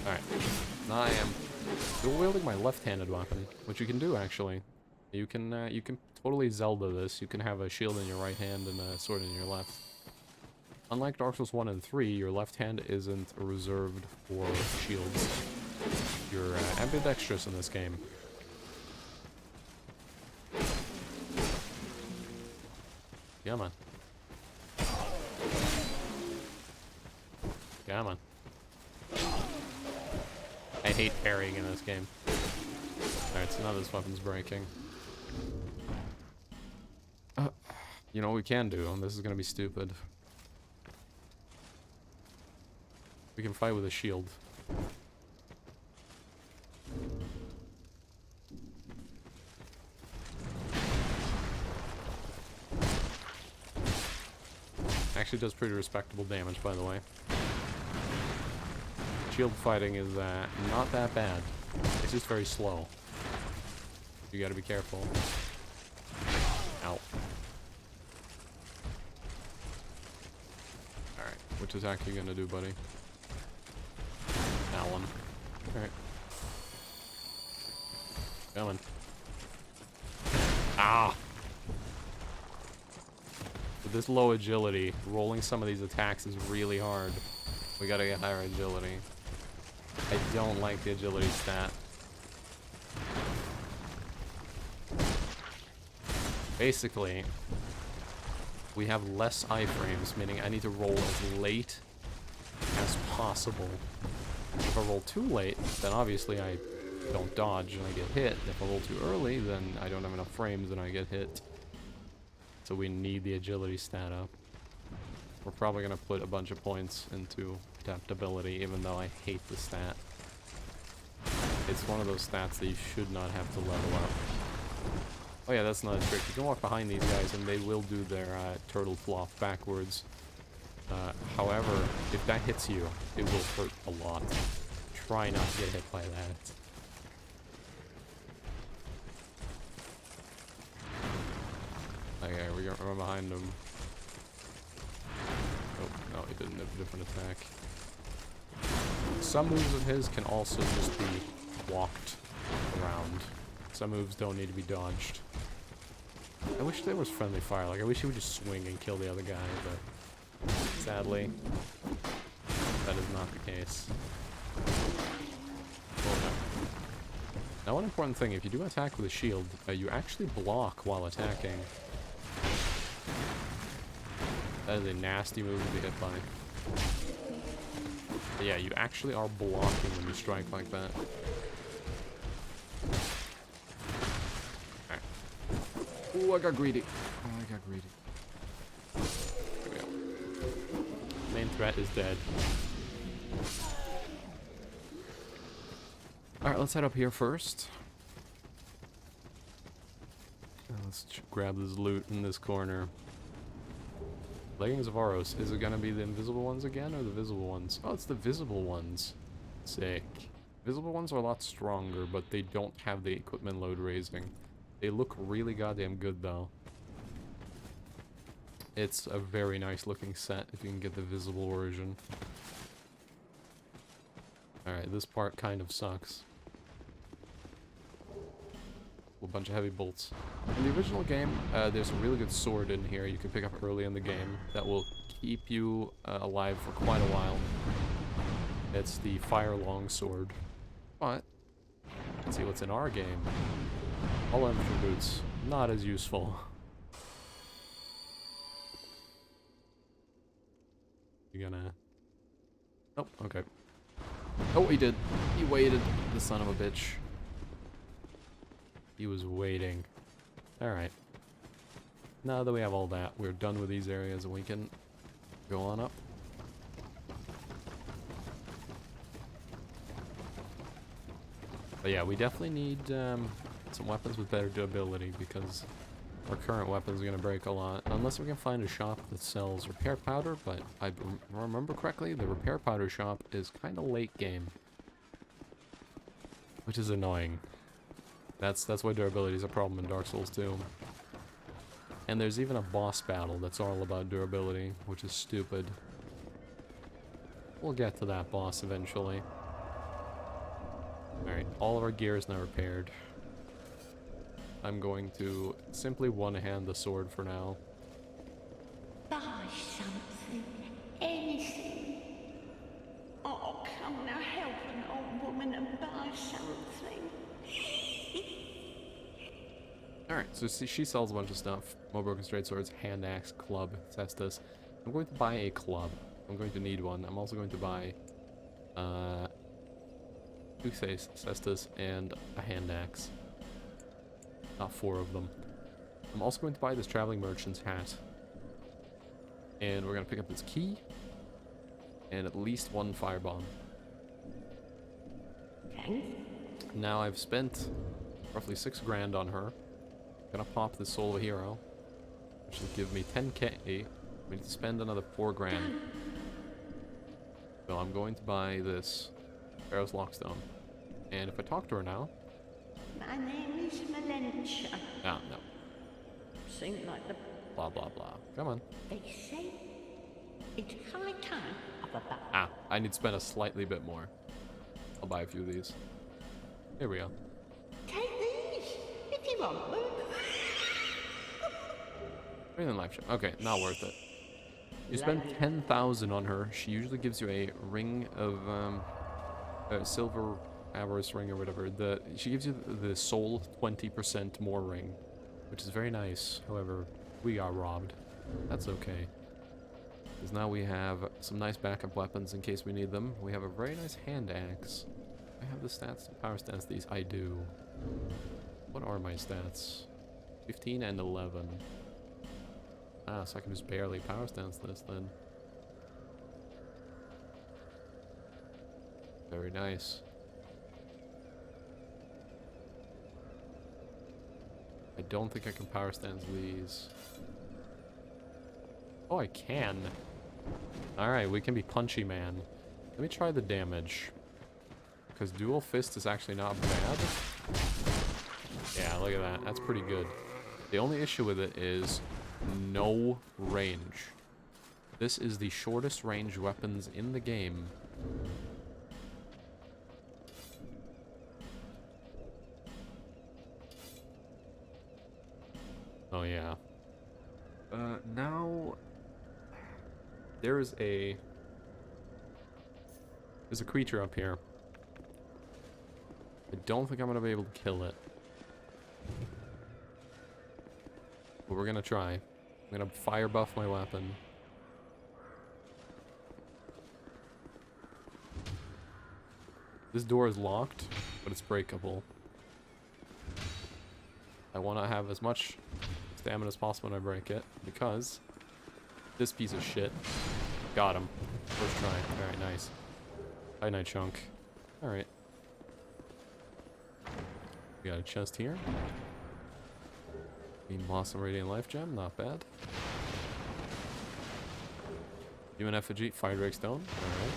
Alright, now I am dual wielding my left-handed weapon, which you can do actually. You can totally Zelda this. You can have a shield in your right hand and a sword in your left. Unlike Dark Souls 1 and 3, your left hand isn't reserved for shields. You're ambidextrous in this game. Come on. Come on. I hate parrying in this game. Alright, so now this weapon's breaking. You know what we can do, and this is gonna be stupid. We can fight with a shield. Actually does pretty respectable damage, by the way. Shield fighting is not that bad. It's just very slow. You gotta be careful. Ow. Alright, which attack are you gonna do, buddy? That one. Alright. Coming. Ah! With this low agility, rolling some of these attacks is really hard. We gotta get higher agility. I don't like the agility stat. Basically, we have less iframes, meaning I need to roll as late as possible. If I roll too late, then obviously I don't dodge and I get hit. If I roll too early, then I don't have enough frames and I get hit. So we need the agility stat up. We're probably gonna put a bunch of points into adaptability, even though I hate the stat. It's one of those stats that you should not have to level up. Oh yeah, that's not a trick. You can walk behind these guys and they will do their turtle flop backwards. However, if that hits you, it will hurt a lot. Try not to get hit by that. Okay, we're gonna run behind him. Oh, no, he didn't have a different attack. Some moves of his can also just be walked around. Some moves don't need to be dodged. I wish there was friendly fire. Like, I wish he would just swing and kill the other guy, but sadly, that is not the case. Oh, no. Now, one important thing, if you do attack with a shield, you actually block while attacking. That is a nasty move to be hit by. But yeah, you actually are blocking when you strike like that. Alright. Ooh, I got greedy. Oh, I got greedy. There we go. Main threat is dead. Alright, let's head up here first. Let's grab this loot in this corner. Leggings of Aros. Is it gonna be the invisible ones again, or the visible ones? Oh, it's the visible ones. Sick. Visible ones are a lot stronger, but they don't have the equipment load raising. They look really goddamn good, though. It's a very nice looking set, if you can get the visible version. Alright, this part kind of sucks. A bunch of heavy bolts. In the original game, there's a really good sword in here you can pick up early in the game that will keep you alive for quite a while. It's the Fire Longsword. But let's see what's in our game. All infantry boots, not as useful. You gonna... Oh, okay. Oh, he did. He waited, the son of a bitch. He was waiting. Alright. Now that we have all that, we're done with these areas and we can go on up. But yeah, we definitely need some weapons with better durability because our current weapons are going to break a lot. Unless we can find a shop that sells repair powder, but I remember correctly, the repair powder shop is kind of late game. Which is annoying. That's why durability is a problem in Dark Souls 2. And there's even a boss battle that's all about durability, which is stupid. We'll get to that boss eventually. Alright, all of our gear is now repaired. I'm going to simply one-hand the sword for now. Buy something, anything. Oh, come now, help an old woman and buy something. Alright, so she sells a bunch of stuff. More broken straight swords, hand axe, club, cestus. I'm going to buy a club. I'm going to need one. I'm also going to buy two cestus and a hand axe. Not 4 of them. I'm also going to buy this traveling merchant's hat. And we're going to pick up this key. And at least 1 firebomb. Thanks. Now I've spent roughly 6 grand on her. I'm gonna pop the Soul of a Hero, which will give me 10k. We need to spend another 4 grand. So I'm going to buy this Pharaoh's Lockstone. And if I talk to her now... My name is Melentia. Ah, no. Seem like the... Blah, blah, blah. Come on. They say it's high time of a battle. Ah, I need to spend a slightly bit more. I'll buy a few of these. Here we go. Take these if you want them. Bring in life shop. Okay, not worth it. You spend 10,000 on her. She usually gives you a ring of a silver avarice ring or whatever. She gives you the soul 20% more ring, which is very nice. However, we got robbed. That's okay. Because now we have some nice backup weapons in case we need them. We have a very nice hand axe. I have the stats, power stats these. I do. What are my stats? 15 and 11. Ah, so I can just barely power stance this then. Very nice. I don't think I can power stance these. Oh, I can. Alright, we can be punchy, man. Let me try the damage. Because dual fist is actually not bad. Yeah, look at that. That's pretty good. The only issue with it is no range. This is the shortest range weapons in the game. Oh yeah. Now there's a creature up here. I don't think I'm gonna be able to kill it. But we're gonna try. I'm gonna fire buff my weapon. This door is locked, but it's breakable. I want to have as much stamina as possible when I break it, because this piece of shit got him. First try. Alright, nice. Hi, night chunk. Alright. We got a chest here. Green Blossom Radiant Life Gem, not bad. Human Effigy, Fire Drake Stone, alright.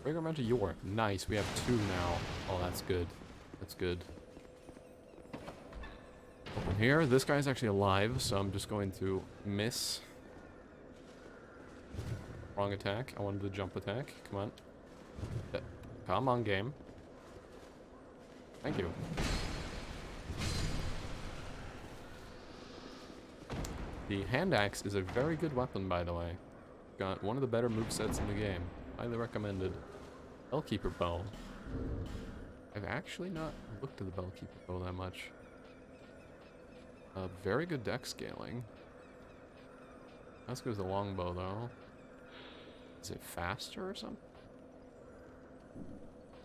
Bigger amount of Yore, nice, we have 2 now. Oh, that's good. That's good. Open here, this guy's actually alive, so I'm just going to miss. Wrong attack, I wanted the jump attack, come on. Come on, game. Thank you. The hand axe is a very good weapon, by the way. Got one of the better movesets in the game. Highly recommended. Bellkeeper bow. I've actually not looked at the Bellkeeper bow that much. Very good deck scaling. Not as good as the longbow though. Is it faster or something?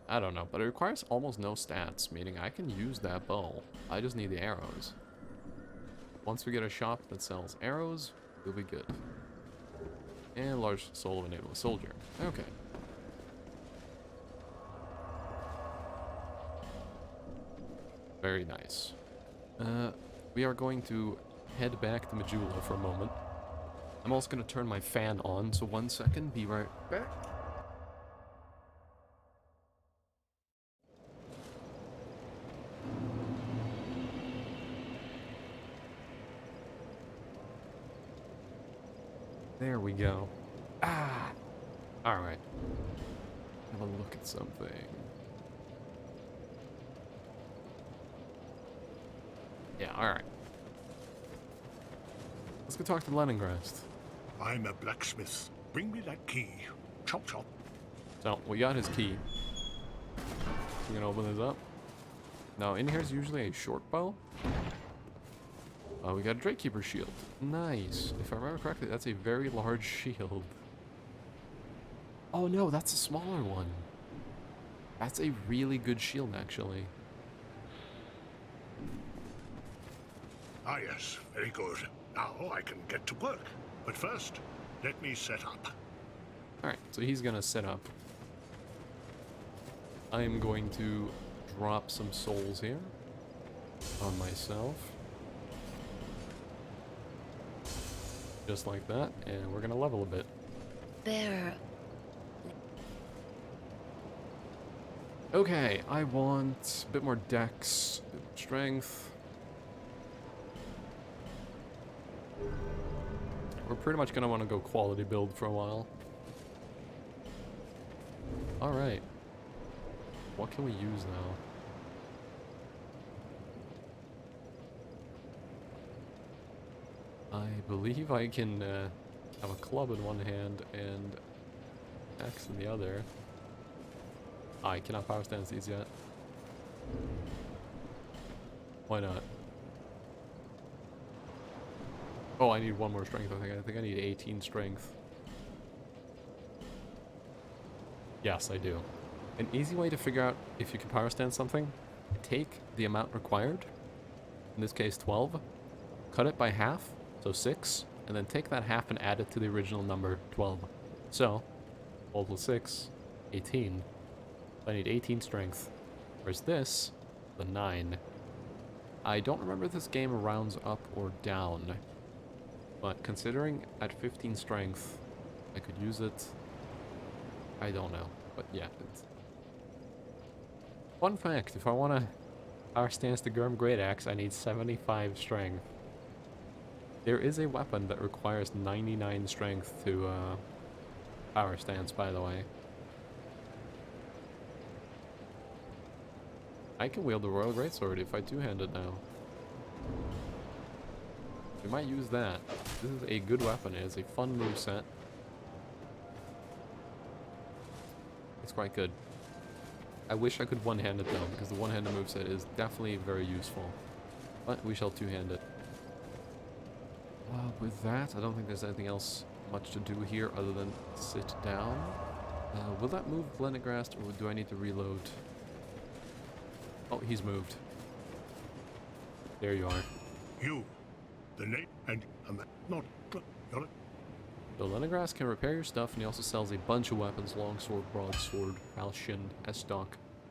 I don't know, but it requires almost no stats, meaning I can use that bow. I just need the arrows. Once we get a shop that sells arrows, we'll be good. And large soul of a nameless soldier. Okay. Very nice. We are going to head back to Majula for a moment. I'm also going to turn my fan on, so 1 second, be right back. There we go. Ah! Alright. Have a look at something. Yeah, alright. Let's go talk to Leningrast. I'm a blacksmith. Bring me that key. Chop chop. So, we got his key. You can open this up. Now, in here is usually a short bow. We got a Drakekeeper shield. Nice. If I remember correctly, that's a very large shield. Oh no, that's a smaller one. That's a really good shield, actually. Ah yes, very good. Now I can get to work. But first, let me set up. Alright, so he's gonna set up. I am going to drop some souls here on myself. Just like that, and we're gonna level a bit. There. Okay, I want a bit more dex, a bit more strength. We're pretty much gonna want to go quality build for a while. Alright. What can we use now? I believe I can have a club in one hand and axe in the other. I cannot power stance these yet. Why not? Oh, I need one more strength, I think. I think I need 18 strength. Yes, I do. An easy way to figure out if you can power stance something, take the amount required, in this case 12, cut it by half, so 6, and then take that half and add it to the original number, 12. So, 12 plus 6, 18. I need 18 strength. Whereas this, the 9. I don't remember if this game rounds up or down, but considering at 15 strength, I could use it. I don't know, but yeah. It's... Fun fact, if I want to power stance the Gurm Great Axe, I need 75 strength. There is a weapon that requires 99 strength to power stance, by the way. I can wield the Royal Greatsword if I two-hand it now. We might use that. This is a good weapon. It is a fun moveset. It's quite good. I wish I could one-hand it though, because the one-handed moveset is definitely very useful. But we shall two-hand it. With that, I don't think there's anything else much to do here other than sit down. Will that move Leningrast, or do I need to reload? Oh, he's moved. There you are. You, the name, and not. You're So Leningrast can repair your stuff, and he also sells a bunch of weapons: longsword, broadsword, falchion, estoc,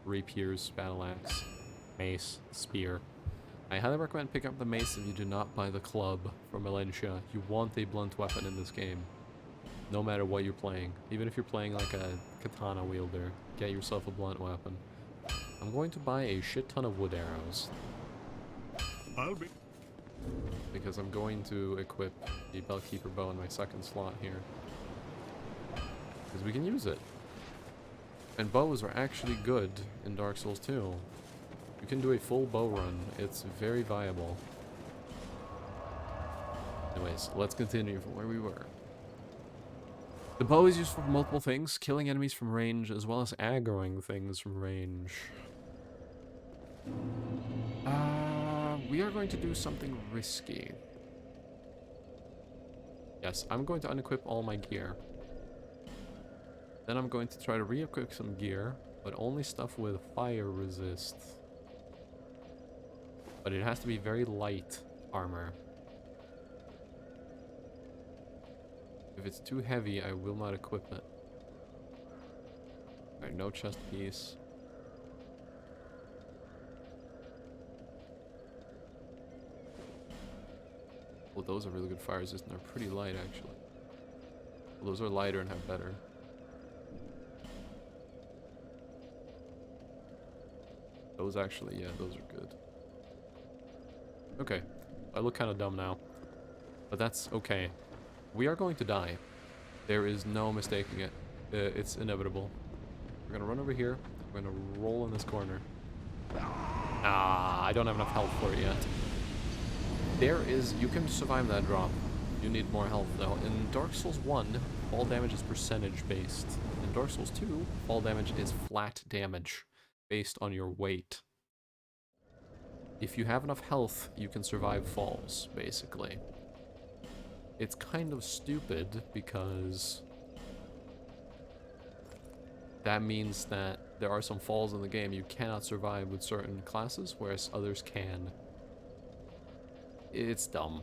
rapiers, battle axe, mace, spear. I highly recommend picking up the mace if you do not buy the club from Valencia. You want a blunt weapon in this game, no matter what you're playing. Even if you're playing like a katana wielder, get yourself a blunt weapon. I'm going to buy a shit ton of wood arrows. I'll be. Because I'm going to equip the Bellkeeper bow in my second slot here. Because we can use it. And bows are actually good in Dark Souls 2. You can do a full bow run. It's very viable. Anyways, let's continue from where we were. The bow is used for multiple things, killing enemies from range, as well as aggroing things from range. We are going to do something risky. Yes, I'm going to unequip all my gear. Then I'm going to try to re-equip some gear, but only stuff with fire resist. But it has to be very light armor. If it's too heavy, I will not equip it. Alright, no chest piece. Well, those are really good fire resistant. They're pretty light, actually. Well, those are lighter and have better. Those actually, yeah, those are good. Okay, I look kind of dumb now. But that's okay. We are going to die. There is no mistaking it. It's inevitable. We're gonna run over here. We're gonna roll in this corner. Ah, I don't have enough health for it yet. You can survive that drop. You need more health though. In Dark Souls 1, fall damage is percentage based. In Dark Souls 2, fall damage is flat damage based on your weight. If you have enough health, you can survive falls, basically. It's kind of stupid because that means that there are some falls in the game you cannot survive with certain classes, whereas others can. It's dumb.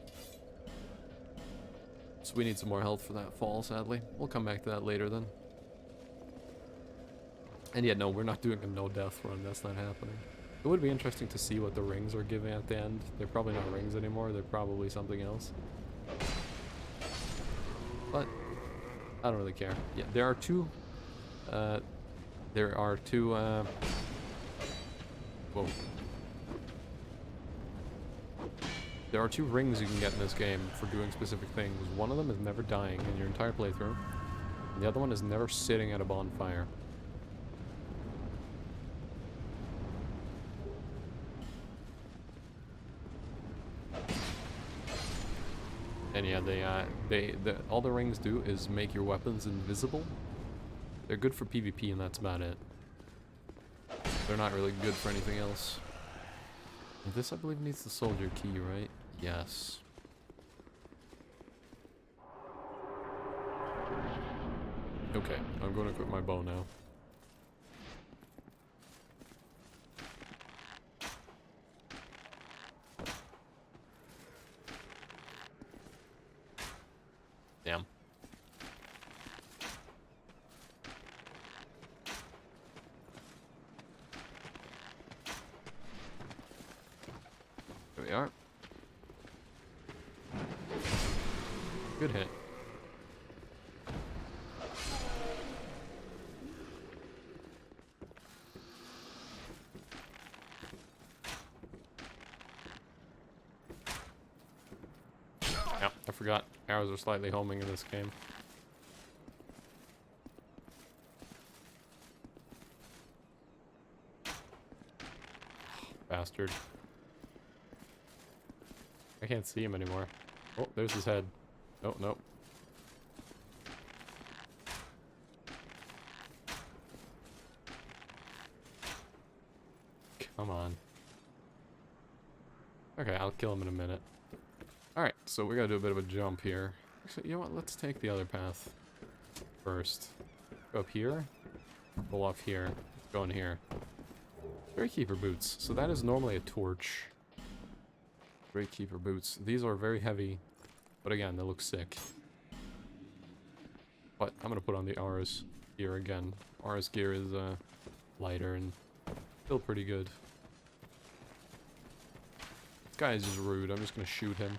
So we need some more health for that fall, sadly. We'll come back to that later then. And yeah, no, we're not doing a no-death run. That's not happening. It would be interesting to see what the rings are giving at the end. They're probably not rings anymore. They're probably something else. But I don't really care. Yeah, there are two... whoa. There are two rings you can get in this game for doing specific things. One of them is never dying in your entire playthrough. And the other one is never sitting at a bonfire. And yeah, all the rings do is make your weapons invisible. They're good for PvP and that's about it. They're not really good for anything else. And this, I believe, needs the soldier key, right? Yes. Okay, I'm going to equip my bow now. Damn. There we are. Good hit. Yeah, I forgot. Arrows are slightly homing in this game. Bastard. I can't see him anymore. Oh, there's his head. Oh, no. Come on. Okay, I'll kill him in a minute. Alright, so we gotta do a bit of a jump here. Actually, you know what? Let's take the other path first. Go up here. Pull off here. Go in here. Keeper boots. So that is normally a torch. Keeper boots. These are very heavy. But again, they look sick. But I'm gonna put on the Aura's gear again. Aura's gear is lighter and still pretty good. This guy is just rude. I'm just gonna shoot him.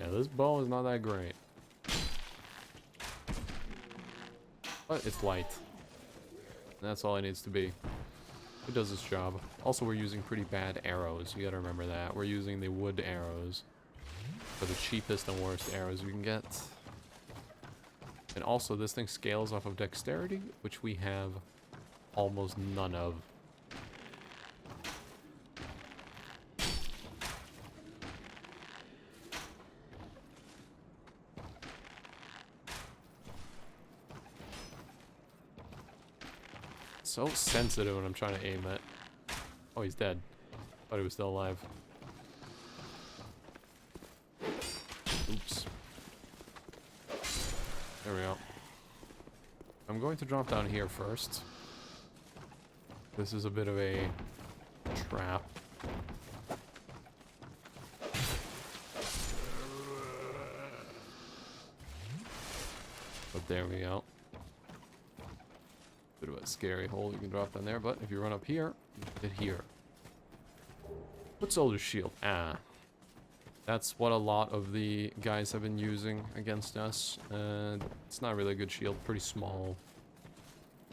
Yeah, this bow is not that great. But it's light. And that's all it needs to be. It does its job. Also, we're using pretty bad arrows. You gotta remember that. We're using the wood arrows. For the cheapest and worst arrows you can get. And also, this thing scales off of dexterity, which we have almost none of. so sensitive when I'm trying to aim it. Oh, he's dead. Thought he was still alive. Oops. There we go. I'm going to drop down here first. This is a bit of a trap. But there we go. Bit of a scary hole you can drop down there, but if you run up here, you get here. Foot soldier shield. Ah. That's what a lot of the guys have been using against us. It's not really a good shield, pretty small.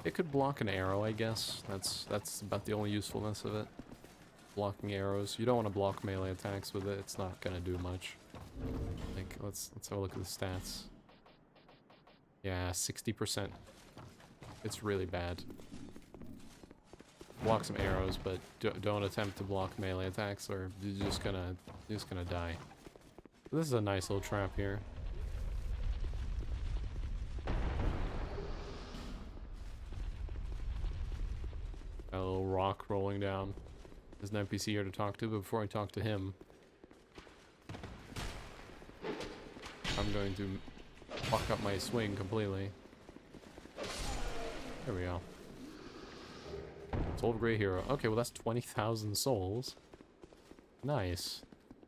It could block an arrow, I guess. That's about the only usefulness of it. Blocking arrows. You don't want to block melee attacks with it. It's not gonna do much. I think let's have a look at the stats. Yeah, 60%. It's really bad. Block some arrows, but don't attempt to block melee attacks, or you're just gonna die. This is a nice little trap here. A little rock rolling down. There's an NPC here to talk to, but before I talk to him, I'm going to fuck up my swing completely. There we go. Soul of Grey Hero. Okay, well that's 20,000 souls. Nice.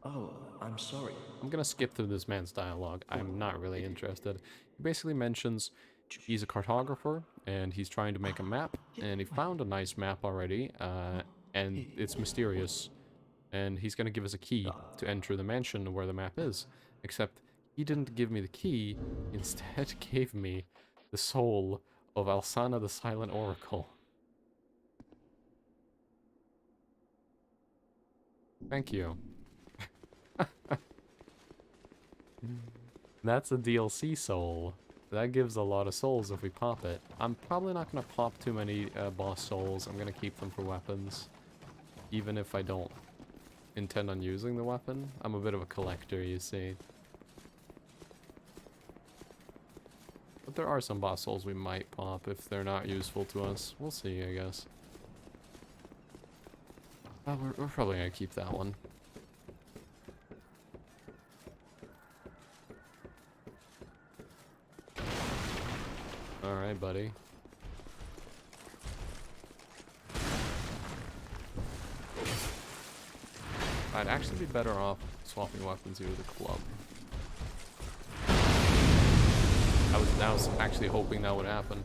Oh, I'm sorry. I'm gonna skip through this man's dialogue. I'm not really interested. He basically mentions he's a cartographer, and he's trying to make a map, and he found a nice map already, and it's mysterious. And he's gonna give us a key to enter the mansion where the map is. Except, he didn't give me the key, he instead gave me the soul of Alsana the Silent Oracle. Thank you. That's a DLC soul. That gives a lot of souls if we pop it. I'm probably not going to pop too many boss souls. I'm going to keep them for weapons. Even if I don't intend on using the weapon. I'm a bit of a collector, you see. But there are some boss souls we might pop if they're not useful to us. We'll see, I guess. We're probably going to keep that one. Alright, buddy. I'd actually be better off swapping weapons here with a club. I was actually hoping that would happen.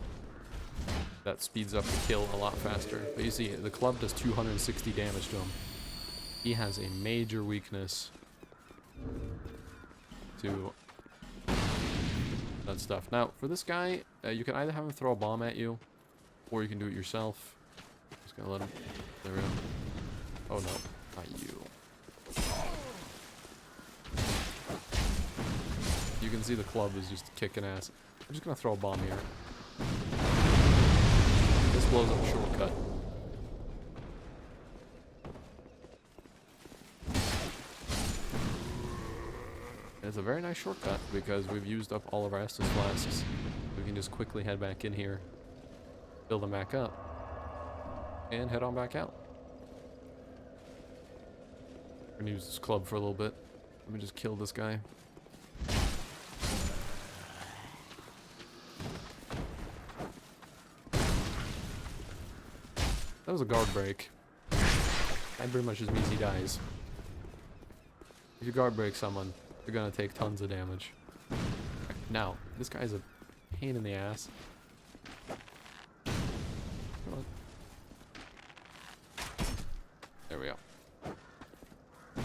That speeds up the kill a lot faster. But you see, the club does 260 damage to him. He has a major weakness to that stuff. Now, for this guy, you can either have him throw a bomb at you, or you can do it yourself. Just gonna let him. There we go. Oh no, not you. You can see the club is just kicking ass. I'm just gonna throw a bomb here. This blows up a shortcut. It's a very nice shortcut because we've used up all of our Estus flasks. We can just quickly head back in here, fill them back up, and head on back out. I'm gonna use this club for a little bit. Let me just kill this guy. That was a guard break. That pretty much just means he dies. If you guard break someone, they're gonna take tons of damage. Now, this guy's a pain in the ass. Come on. There we go. I'm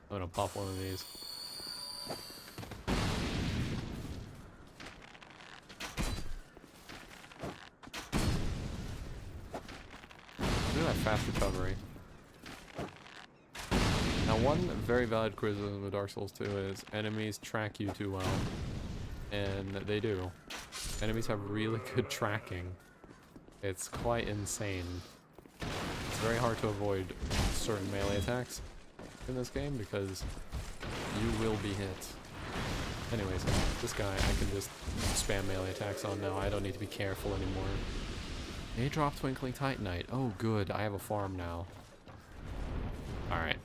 gonna pop one of these. Look at that fast recovery. Now, one very valid criticism of Dark Souls 2 is enemies track you too well. And they do. Enemies have really good tracking. It's quite insane. It's very hard to avoid certain melee attacks in this game because you will be hit. Anyways, this guy I can just spam melee attacks on now. I don't need to be careful anymore. A drop Twinkling Titanite. Oh, good. I have a farm now. Alright.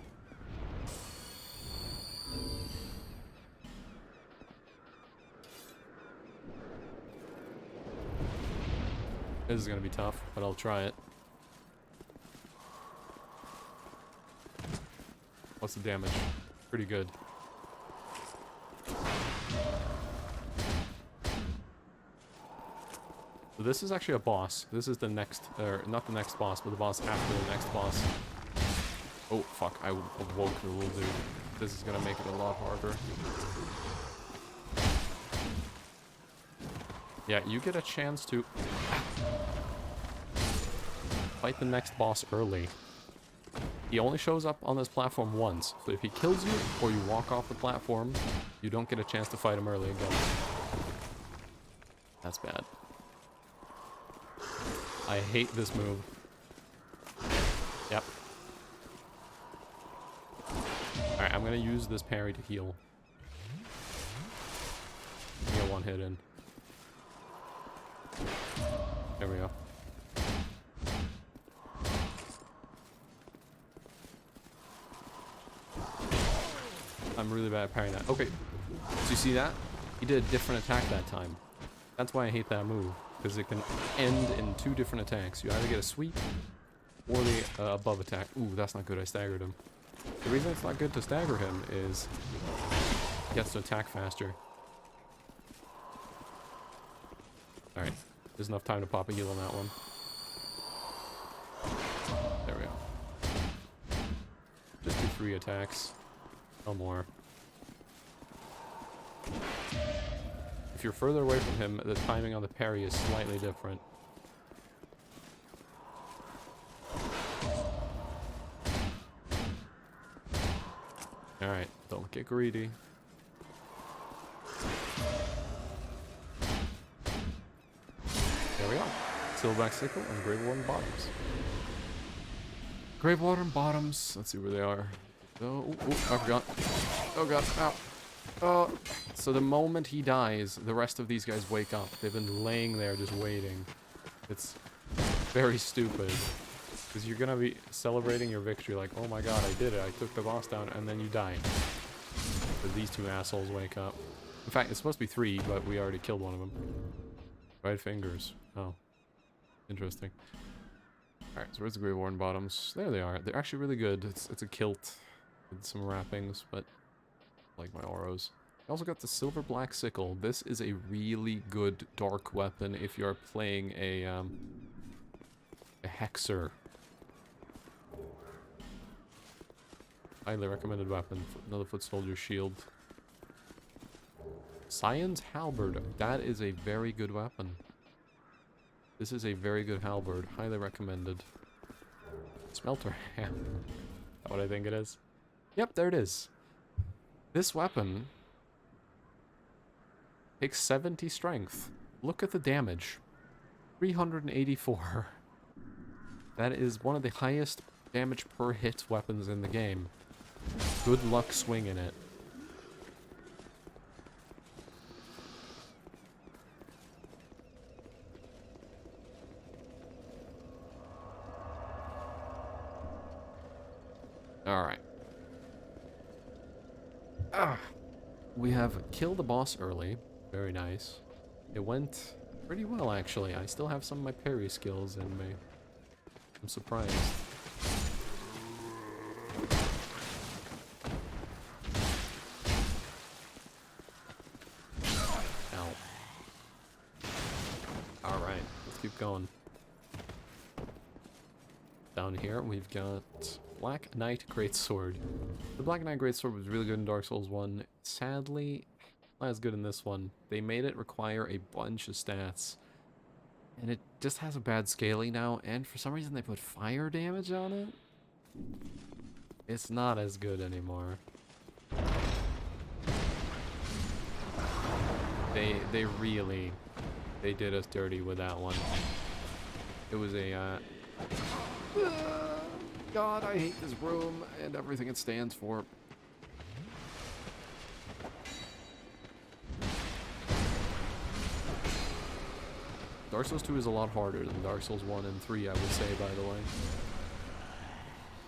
This is gonna be tough, but I'll try it. What's the damage? Pretty good. So this is actually a boss. This is the next, or not the next boss, but the boss after the next boss. Oh, fuck. I awoke the little dude. This is gonna make it a lot harder. Yeah, you get a chance to fight the next boss early. He only shows up on this platform once, so if he kills you or you walk off the platform, you don't get a chance to fight him early again. That's bad. I hate this move. Yep. Alright, I'm gonna use this parry to heal. Get one hit in. There we go. I'm really bad at parrying that. Okay, so you see that? He did a different attack that time. That's why I hate that move, because it can end in 2 different attacks. You either get a sweep or the above attack. Ooh, that's not good. I staggered him. The reason it's not good to stagger him is he gets to attack faster. Alright, there's enough time to pop a heal on that one. There we go. Just do 3 attacks. No more. If you're further away from him, the timing on the parry is slightly different. Alright, don't get greedy. There we are. Silverback Sickle and Gravewater Bottoms. Gravewater Bottoms. Let's see where they are. Oh, I forgot. Oh god, ow. So the moment he dies, the rest of these guys wake up. They've been laying there just waiting. It's very stupid. Because you're gonna be celebrating your victory like, oh my god, I did it. I took the boss down, and then you die. But these 2 assholes wake up. In fact, it's supposed to be 3, but we already killed one of them. Red fingers. Oh. Interesting. Alright, so where's the Gravewater Bottoms? There they are. They're actually really good. It's a kilt with some wrappings, but I like my auros. I also got the Silver Black Sickle. This is a really good dark weapon if you're playing a hexer. Highly recommended weapon. Another foot soldier shield. Scion's Halberd. That is a very good weapon. This is a very good halberd. Highly recommended. Smelter ham. Is that what I think it is? Yep, there it is. This weapon takes 70 strength. Look at the damage. 384. That is one of the highest damage per hit weapons in the game. Good luck swinging it. Alright. We have killed the boss early. Very nice. It went pretty well, actually. I still have some of my parry skills in me. I'm surprised. Ow. Alright, let's keep going. Down here, we've got Black Knight Greatsword. The Black Knight Greatsword was really good in Dark Souls 1. Sadly, not as good in this one. They made it require a bunch of stats. And it just has a bad scaling now, and for some reason they put fire damage on it. It's not as good anymore. They really did us dirty with that one. It was a God, I hate this room and everything it stands for. Dark Souls 2 is a lot harder than Dark Souls 1 and 3, I would say, by the way.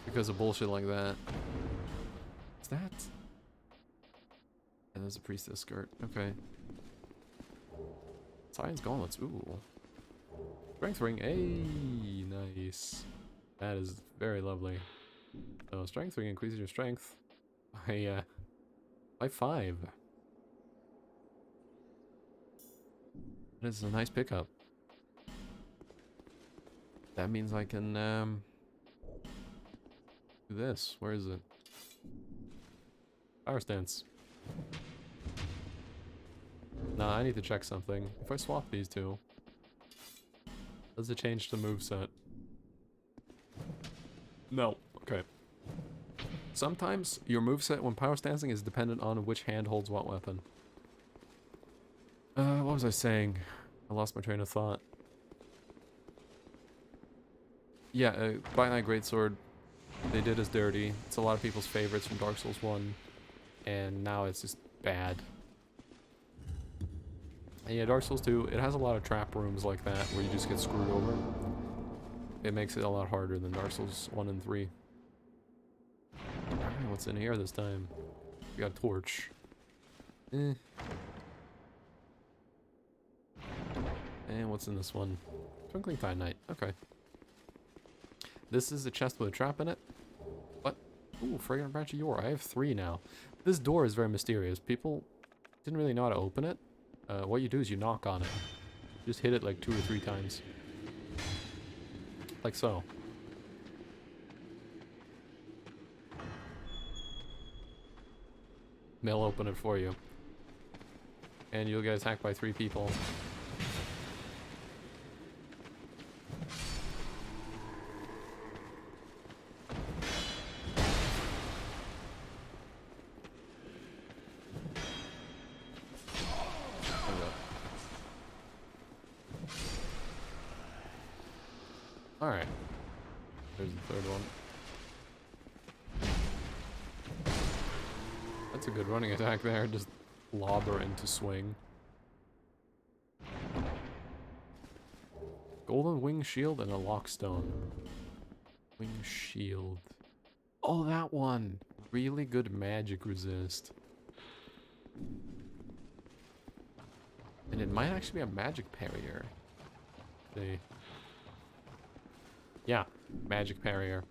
Because of bullshit like that. What's that? And there's a priestess skirt. Okay. Science gauntlets. Ooh. Strength ring. Hey, nice. That is very lovely. So strength ring increases your strength by 5. This is a nice pickup. That means I can do this. Where is it? Power stance. Nah, I need to check something. If I swap these two, does it change the moveset? No. Okay. Sometimes your moveset when power stancing is dependent on which hand holds what weapon. What was I saying? I lost my train of thought. Yeah, Black Knight Greatsword, they did us dirty. It's a lot of people's favorites from Dark Souls 1, and now it's just bad. And yeah, Dark Souls 2, it has a lot of trap rooms like that where you just get screwed over. It makes it a lot harder than Dark Souls 1 and 3. Alright, what's in here this time? We got a torch. And what's in this one? Twinkling Titanite. Okay. This is a chest with a trap in it. What? Ooh, fragrant branch of yore. I have 3 now. This door is very mysterious. People didn't really know how to open it. What you do is you knock on it. Just hit it like 2 or 3 times. Like so. They'll open it for you. And you'll get attacked by 3 people. Alright. There's the 3rd one. That's a good running attack there. Just lob her into swing. Golden wing shield and a lockstone. Wing shield. Oh, that one. Really good magic resist. And it might actually be a magic parrier. See. Yeah, magic parrier.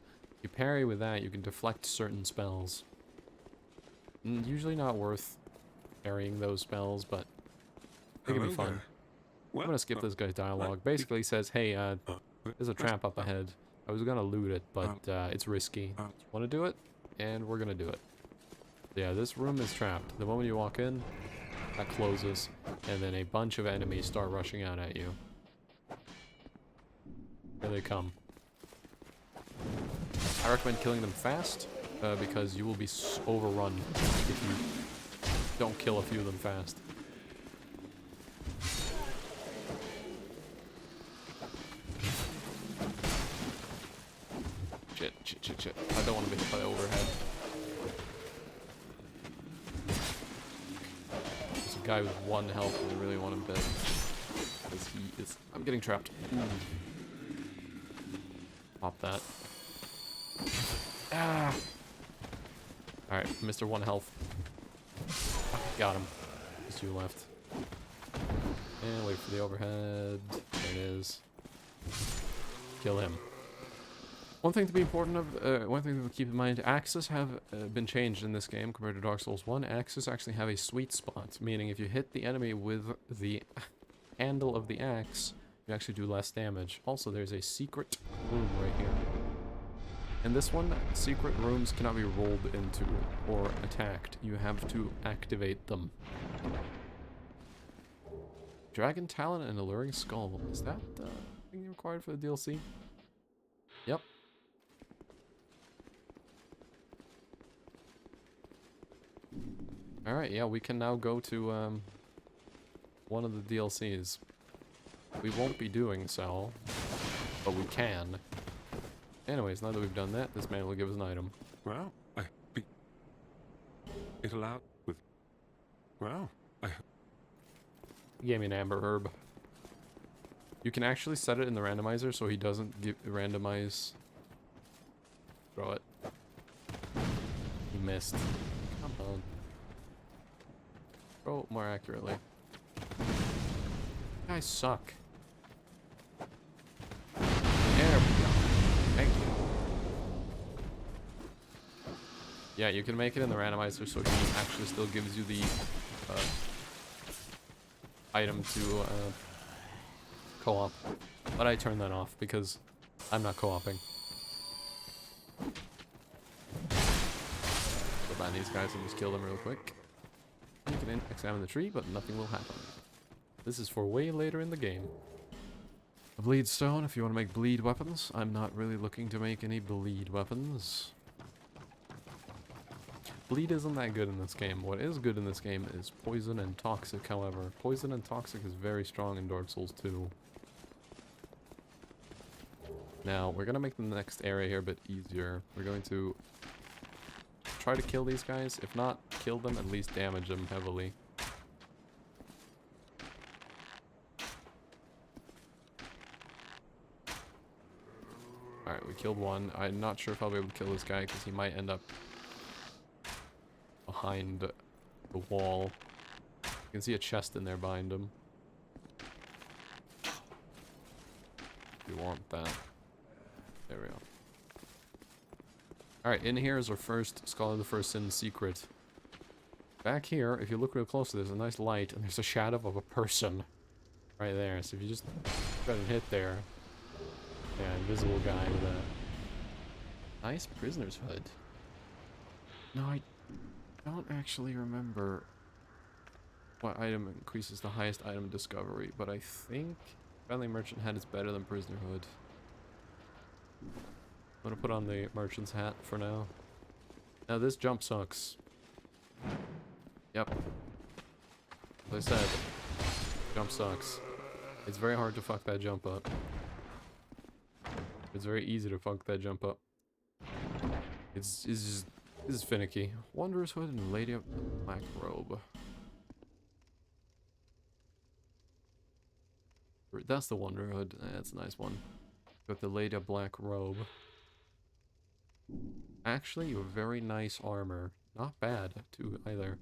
You parry with that, you can deflect certain spells. Usually not worth parrying those spells, but they can be fun. I'm gonna skip this guy's dialogue. Basically, he says, hey, there's a trap up ahead. I was gonna loot it, but it's risky. Wanna do it? And we're gonna do it. Yeah, this room is trapped. The moment you walk in, that closes, and then a bunch of enemies start rushing out at you. Here they come. I recommend killing them fast, because you will be overrun if you don't kill a few of them fast. Shit. I don't want to be hit by the overhead. There's a guy with 1 health and I really want him dead. Because he is... I'm getting trapped. Pop that. Ah! Alright, Mr. 1 health. Got him. Just 2 left. And wait for the overhead. There it is. Kill him. One thing to be important of, one thing to keep in mind, axes have been changed in this game compared to Dark Souls 1. Axes actually have a sweet spot, meaning if you hit the enemy with the handle of the axe, you actually do less damage. Also, there's a secret room right here. In this one, secret rooms cannot be rolled into or attacked. You have to activate them. Dragon Talon and Alluring Skull. Is that thing required for the DLC? Yep. Alright, yeah, we can now go to one of the DLCs. We won't be doing so, but we can. Anyways, now that we've done that, this man will give us an item. Well, it allowed with... Well, He gave me an amber herb. You can actually set it in the randomizer so he doesn't randomize. Throw it. He missed. Come on. Throw it more accurately. You guys suck. There we go. Thank you. Yeah, you can make it in the randomizer so he actually still gives you the item to co-op. But I turned that off because I'm not co-oping. Go by these guys and just kill them real quick. You can examine the tree, but nothing will happen. This is for way later in the game. A bleed stone if you want to make bleed weapons. I'm not really looking to make any bleed weapons. Bleed isn't that good in this game. What is good in this game is poison and toxic, however. Poison and toxic is very strong in Dark Souls 2. Now, we're going to make the next area here a bit easier. We're going to try to kill these guys. If not, kill them, at least damage them heavily. Alright, we killed one. I'm not sure if I'll be able to kill this guy because he might end up behind the wall. You can see a chest in there behind him. We want that. There we go. Alright, in here is our first Scholar of the First Sin secret. Back here, if you look real closely, there's a nice light, and there's a shadow of a person right there. So if you just try to hit there, yeah, invisible guy with a nice prisoner's hood. No, I don't actually remember what item increases the highest item discovery, but I think Friendly Merchant Hat is better than Prisoner Hood. I'm gonna put on the merchant's hat for now. Now this jump sucks. Yep. As I said, jump sucks. It's very hard to fuck that jump up. It's very easy to fuck that jump up. It's just, this is finicky. Wanderer's Hood and Lady of Black Robe. That's the Wanderer Hood. That's a nice one. Got the Lady of Black Robe. Actually, you have very nice armor. Not bad, too, either.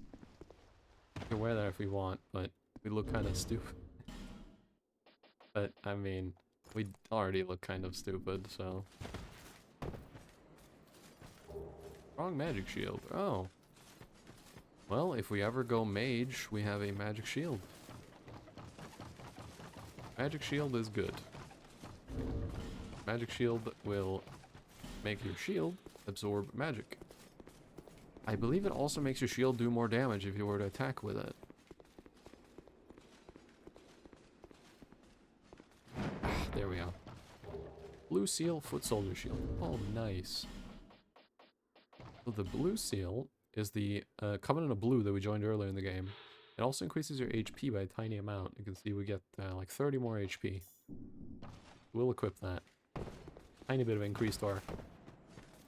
We can wear that if we want, but we look kind of stupid. But, I mean, we already look kind of stupid, so... Strong magic shield. Oh. Well, if we ever go mage, we have a magic shield. Magic shield is good. Magic shield will make your shield absorb magic. I believe it also makes your shield do more damage if you were to attack with it. There we go. Blue seal, foot soldier shield. Oh, nice. So the blue seal is the Covenant of Blue that we joined earlier in the game. It also increases your HP by a tiny amount. You can see we get like 30 more HP. We'll equip that. Tiny bit of increase to our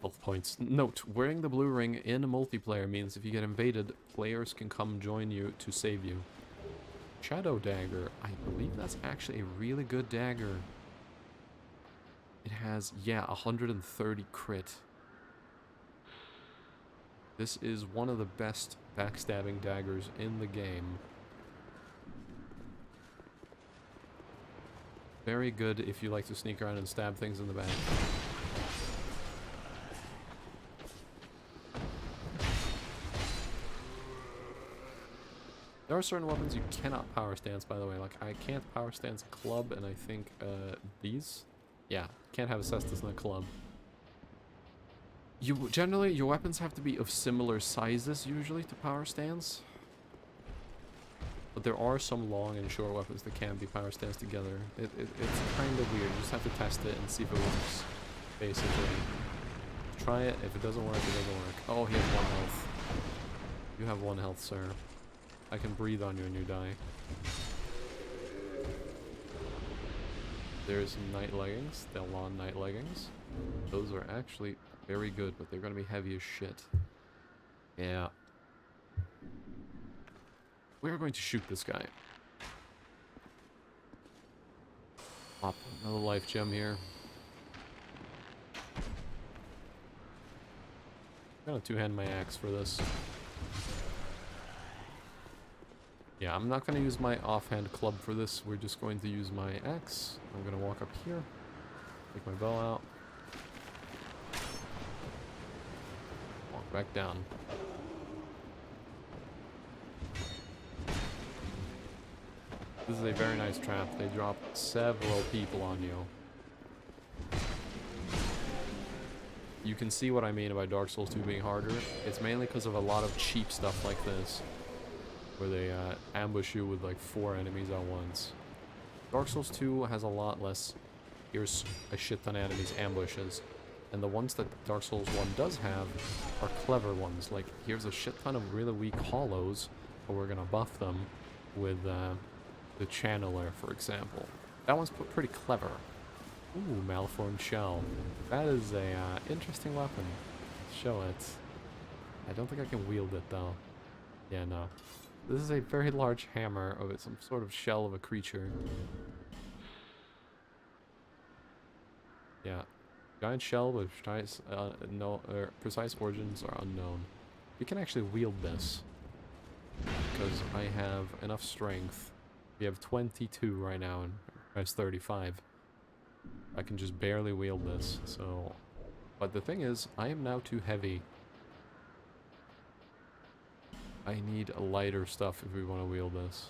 health points. Note, wearing the blue ring in a multiplayer means if you get invaded, players can come join you to save you. Shadow Dagger. I believe that's actually a really good dagger. It has, yeah, 130 crit. This is one of the best backstabbing daggers in the game. Very good if you like to sneak around and stab things in the back. There are certain weapons you cannot power stance, by the way. Like, I can't power stance a club, and I think, these? Yeah, can't have a cestus in a club. Generally, your weapons have to be of similar sizes, usually, to power stance. But there are some long and short weapons that can be power stance together. It's kind of weird. You just have to test it and see if it works, basically. Try it. If it doesn't work, it doesn't work. Oh, he has 1 health. You have 1 health, sir. I can breathe on you and you die. There's some night leggings. Delon night leggings. Those are actually very good, but they're going to be heavy as shit. Yeah. We're going to shoot this guy. Pop another life gem here. I'm gonna two-hand my axe for this. Yeah, I'm not gonna use my offhand club for this. We're just going to use my axe. I'm gonna walk up here, take my bow out, walk back down. This is a very nice trap. They drop several people on you. You can see what I mean about Dark Souls 2 being harder. It's mainly because of a lot of cheap stuff like this, where they ambush you with like 4 enemies at once. Dark Souls 2 has a lot less, here's a shit ton of enemies ambushes. And the ones that Dark Souls 1 does have are clever ones. Like, here's a shit ton of really weak hollows, but we're gonna buff them with the Channeler, for example. That one's pretty clever. Ooh, malformed shell. That is a interesting weapon. Show it. I don't think I can wield it though. Yeah, no. This is a very large hammer of some sort of shell of a creature. Yeah. Giant shell with precise origins are unknown. You can actually wield this, because I have enough strength. We have 22 right now, and there's 35. I can just barely wield this, so... But the thing is, I am now too heavy. I need a lighter stuff if we want to wield this.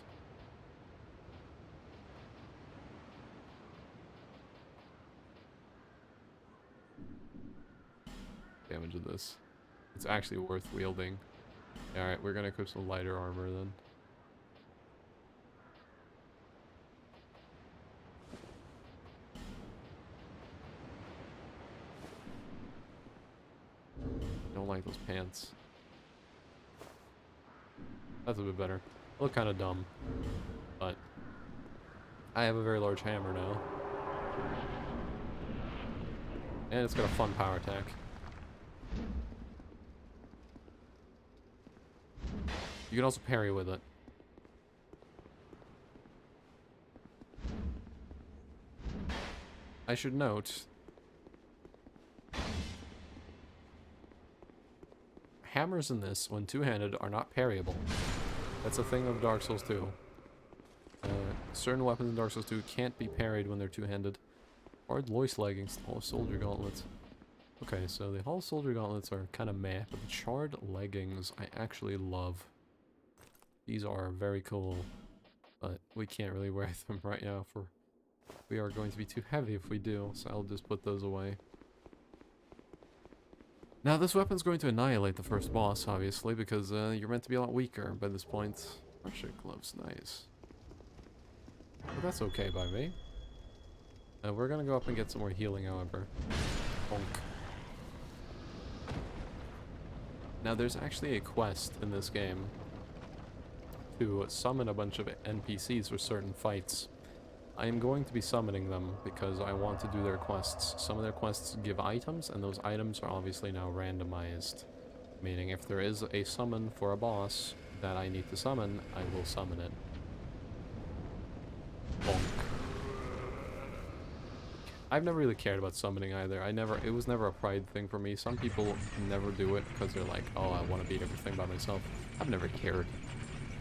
Damage of this. It's actually worth wielding. Alright, we're gonna equip some lighter armor then. Don't like those pants. That's a bit better. I look kind of dumb, but I have a very large hammer now. And it's got a fun power attack. You can also parry with it. I should note, hammers in this, when two-handed, are not parryable. That's a thing of Dark Souls 2. Certain weapons in Dark Souls 2 can't be parried when they're two-handed. Hard Lois leggings, Hall of Soldier gauntlets. Okay, so the Hall of Soldier gauntlets are kind of meh, but the charred leggings I actually love. These are very cool, but we can't really wear them right now for... We are going to be too heavy if we do, so I'll just put those away. Now this weapon's going to annihilate the first boss, obviously, because you're meant to be a lot weaker by this point. Pressure gloves, nice. But that's okay by me. We're gonna go up and get some more healing, however. Bonk. Now there's actually a quest in this game to summon a bunch of NPCs for certain fights. I am going to be summoning them because I want to do their quests. Some of their quests give items, and those items are obviously now randomized. Meaning if there is a summon for a boss that I need to summon, I will summon it. Bonk. I've never really cared about summoning either. It was never a pride thing for me. Some people never do it because they're like, oh, I want to beat everything by myself. I've never cared.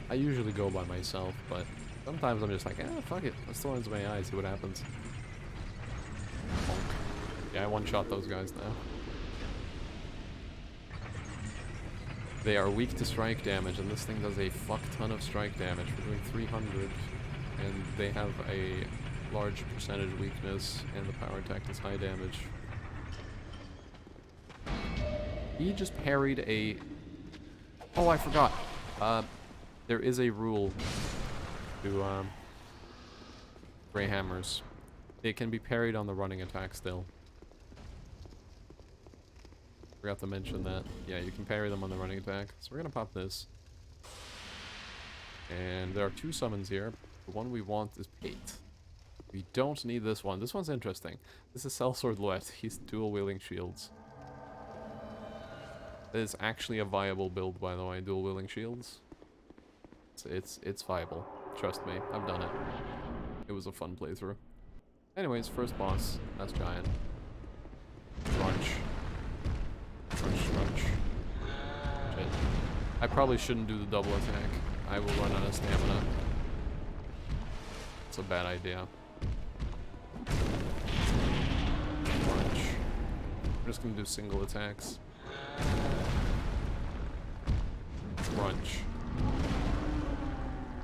I usually go by myself, but sometimes I'm just like, fuck it. Let's throw it into my eyes, see what happens. Bonk. Yeah, I one-shot those guys now. They are weak to strike damage, and this thing does a fuck ton of strike damage. We're doing 300, and they have a large percentage weakness, and the power attack is high damage. He just parried a... Oh, I forgot. There is a rule to Grey Hammers. It can be parried on the running attack still. Forgot to mention that. Yeah, you can parry them on the running attack. So we're gonna pop this. And there are 2 summons here. The one we want is Pate. We don't need this one. This one's interesting. This is Sellsword Luet. He's dual-wielding shields. It is actually a viable build, by the way, dual-wielding shields. It's viable. Trust me, I've done it. It was a fun playthrough. Anyways, first boss. That's giant. Crunch. Crunch, crunch. Shit. I probably shouldn't do the double attack. I will run out of stamina. It's a bad idea. Crunch. I'm just gonna do single attacks. Crunch.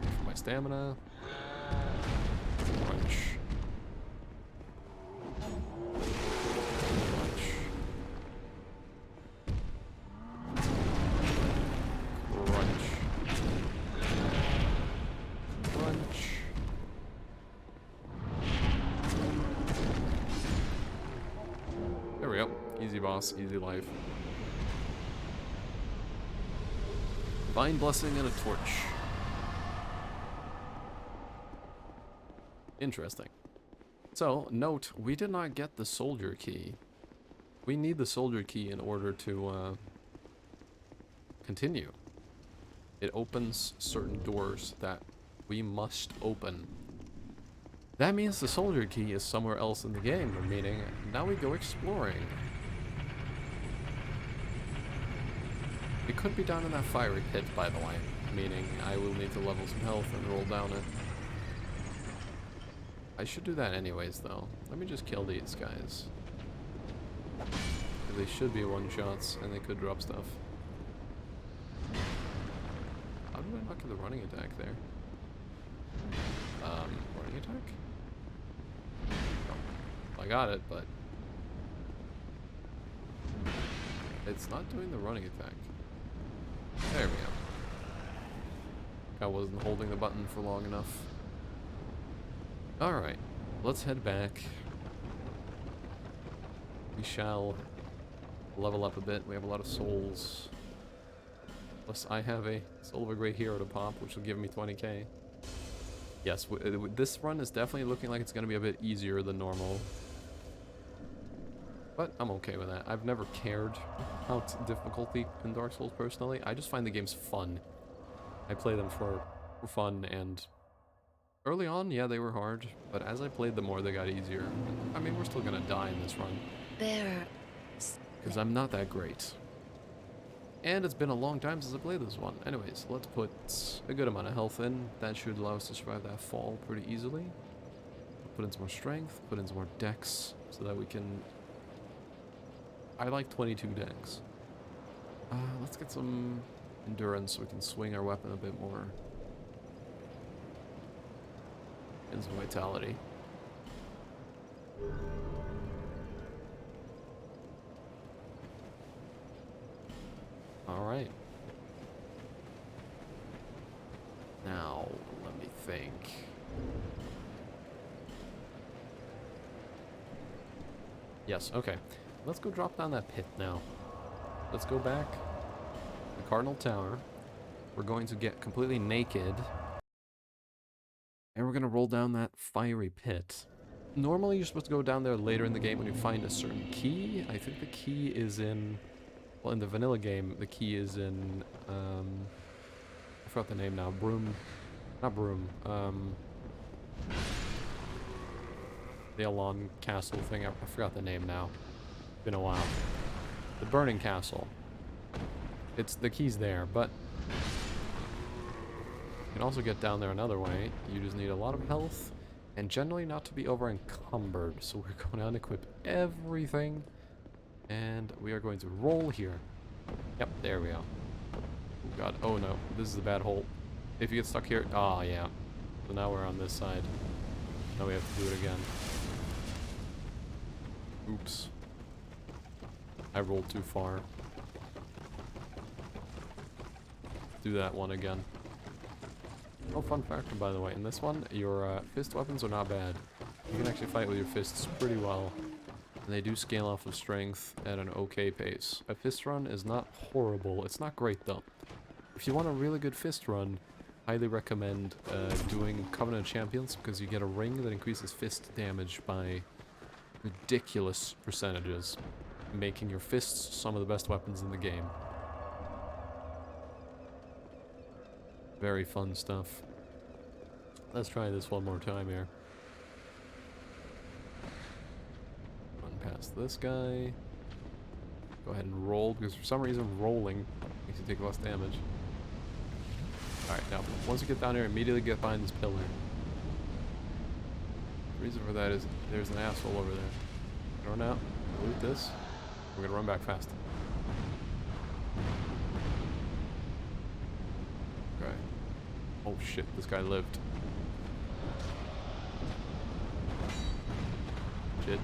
For my stamina. Crunch. Crunch. Crunch. Crunch. There we go. Easy boss, easy life. Divine blessing and a torch. Interesting. So, note, we did not get the soldier key. We need the soldier key in order to continue. It opens certain doors that we must open. That means the soldier key is somewhere else in the game, meaning now we go exploring. It could be down in that fiery pit, by the way, meaning I will need to level some health and roll down it. I should do that anyways, though. Let me just kill these guys. They should be one-shots, and they could drop stuff. How do I not get the running attack there? Running attack? Oh, I got it, but... it's not doing the running attack. There we go. I wasn't holding the button for long enough. Alright, let's head back. We shall level up a bit. We have a lot of souls. Plus, I have a Soul of a Great Hero to pop, which will give me 20k. Yes, this run is definitely looking like it's going to be a bit easier than normal. But I'm okay with that. I've never cared about difficulty in Dark Souls personally. I just find the games fun. I play them for fun, and early on, yeah, they were hard, but as I played them more, they got easier. I mean, we're still gonna die in this run. Because I'm not that great. And it's been a long time since I played this one. Anyways, let's put a good amount of health in. That should allow us to survive that fall pretty easily. Put in some more strength, put in some more dex, so that we can... I like 22 dex. Let's get some endurance so we can swing our weapon a bit more. And some vitality. Alright. Now, let me think. Yes, okay. Let's go drop down that pit now. Let's go back. The Cardinal Tower. We're going to get completely naked. And we're going to roll down that fiery pit. Normally you're supposed to go down there later in the game when you find a certain key. I think the key is in... well, in the vanilla game, the key is in... I forgot the name now. Broom... not Broom. The Elon Castle thing. I forgot the name now. Been a while. The Burning Castle. It's the key's there, but you can also get down there another way. You just need a lot of health and generally not to be over encumbered. So we're going to unequip everything and we are going to roll here. Yep, there we go. Oh god, oh no, this is a bad hole. If you get stuck here, oh yeah. So now we're on this side. Now we have to do it again. Oops. I rolled too far. Do that one again. Oh, fun factor, by the way. In this one, your fist weapons are not bad. You can actually fight with your fists pretty well. And they do scale off of strength at an okay pace. A fist run is not horrible. It's not great, though. If you want a really good fist run, highly recommend doing Covenant Champions, because you get a ring that increases fist damage by ridiculous percentages, making your fists some of the best weapons in the game. Very fun stuff. Let's try this one more time here. past this guy. Go ahead and roll, because for some reason rolling makes you take less damage. Alright, now, once you get down here, immediately get behind this pillar. The reason for that is there's an asshole over there. Run out, loot this. We're gonna run back fast. Okay. Oh shit, this guy lived. Shit.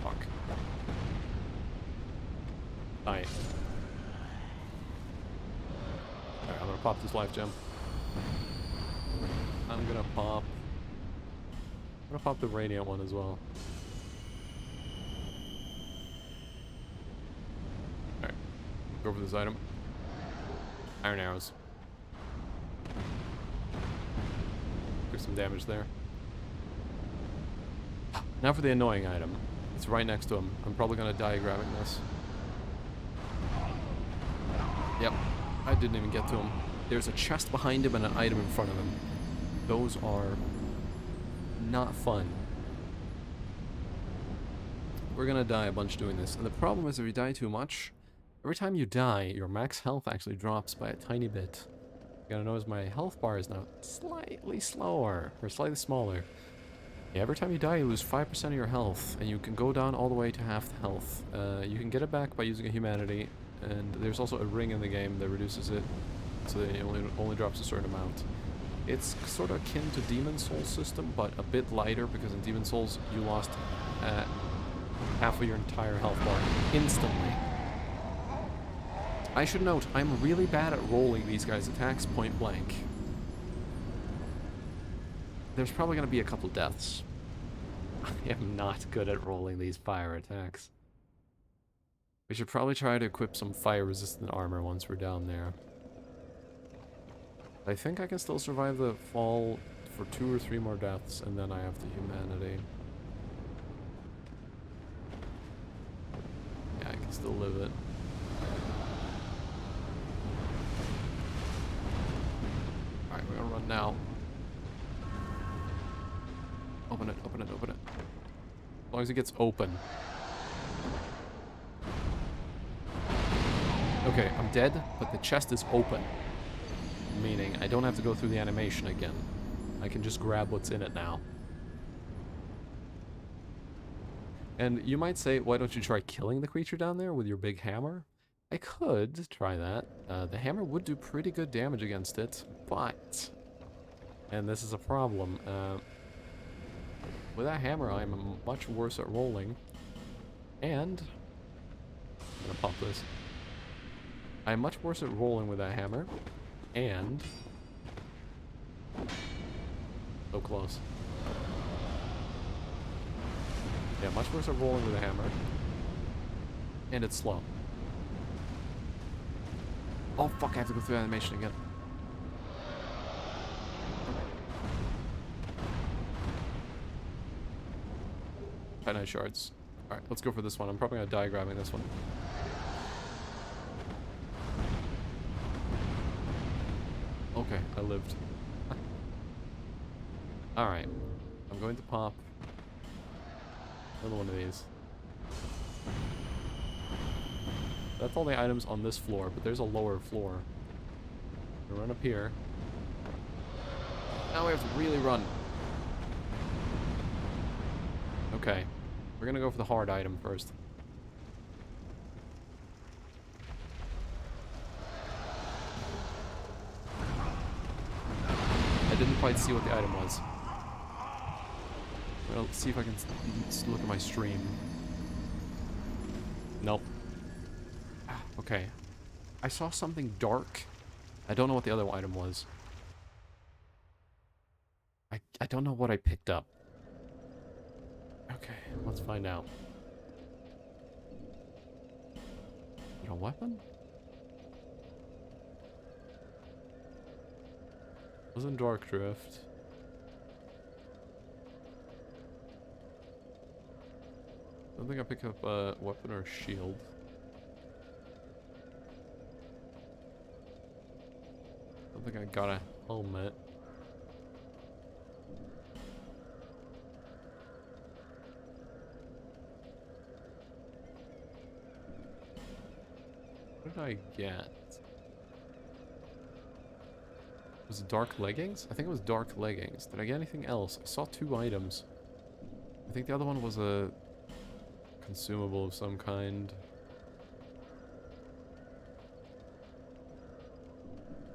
Fuck. Alright. Alright, I'm gonna pop this life gem. I'm gonna pop the radiant one as well. Alright. Go for this item. Iron arrows. Do some damage there. Now for the annoying item. It's right next to him. I'm probably gonna die grabbing this. Yep. I didn't even get to him. There's a chest behind him and an item in front of him. Those are not fun. We're gonna die a bunch doing this. And the problem is if you die too much, every time you die, your max health actually drops by a tiny bit. You gotta notice my health bar is now slightly slower, or slightly smaller. Yeah, every time you die, you lose 5% of your health, and you can go down all the way to half the health. You can get it back by using a humanity, and there's also a ring in the game that reduces it, so that it only drops a certain amount. It's sort of akin to Demon Souls system, but a bit lighter, because in Demon Souls, you lost half of your entire health bar instantly. I should note, I'm really bad at rolling these guys' attacks point blank. There's probably going to be a couple deaths. I am not good at rolling these fire attacks. We should probably try to equip some fire-resistant armor once we're down there. I think I can still survive the fall for 2 or 3 more deaths, and then I have the humanity. Yeah, I can still live it. Alright, we're gonna run now. Open it, open it, open it. As long as it gets open. Okay, I'm dead, but the chest is open. Meaning, I don't have to go through the animation again. I can just grab what's in it now. And you might say, why don't you try killing the creature down there with your big hammer? I could try that. The hammer would do pretty good damage against it, but... And this is a problem. With that hammer, I'm much worse at rolling. And... I'm gonna pop this. I'm much worse at rolling with that hammer. And... So close. Yeah, much worse at rolling with a hammer. And it's slow. Oh fuck, I have to go through the animation again. Titanite shards. Alright, let's go for this one. I'm probably gonna die grabbing this one. Okay, I lived. Alright. I'm going to pop another one of these. That's all the items on this floor, but there's a lower floor. We run up here. Now we have to really run. Okay. We're gonna go for the hard item first. I didn't quite see what the item was. Well, let's see if I can look at my stream. Nope. Okay. I saw something dark. I don't know what the other item was. I don't know what I picked up. Okay, let's find out. Is it a weapon? Wasn't Dark Drift. I don't think I picked up a weapon or a shield. I don't think I got a helmet. did I get? Was it dark leggings? I think it was dark leggings. Did I get anything else? I saw 2 items. I think the other one was a consumable of some kind.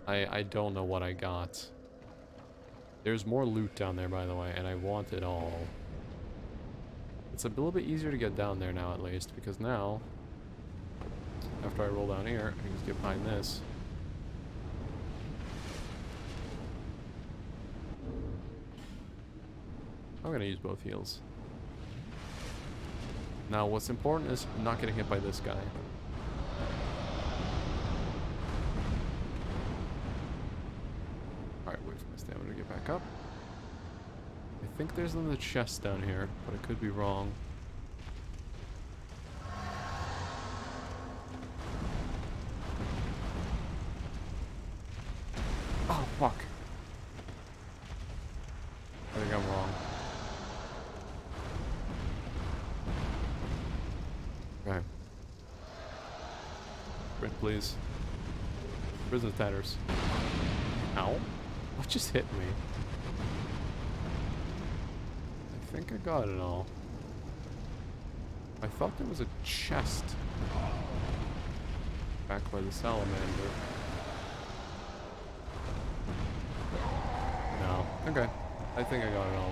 I don't know what I got. There's more loot down there, by the way, and I want it all. It's a little bit easier to get down there now, at least, because now, after I roll down here, I can just get behind this. I'm gonna use both heals. Now, what's important is not getting hit by this guy. Alright, wait for my stamina to get back up. I think there's another chest down here, but I could be wrong. Oh, fuck. I think I'm wrong. Okay. Sprint, please. Prison tatters. Ow. What just hit me? I think I got it all. I thought there was a chest back by the salamander. No. Okay. I think I got it all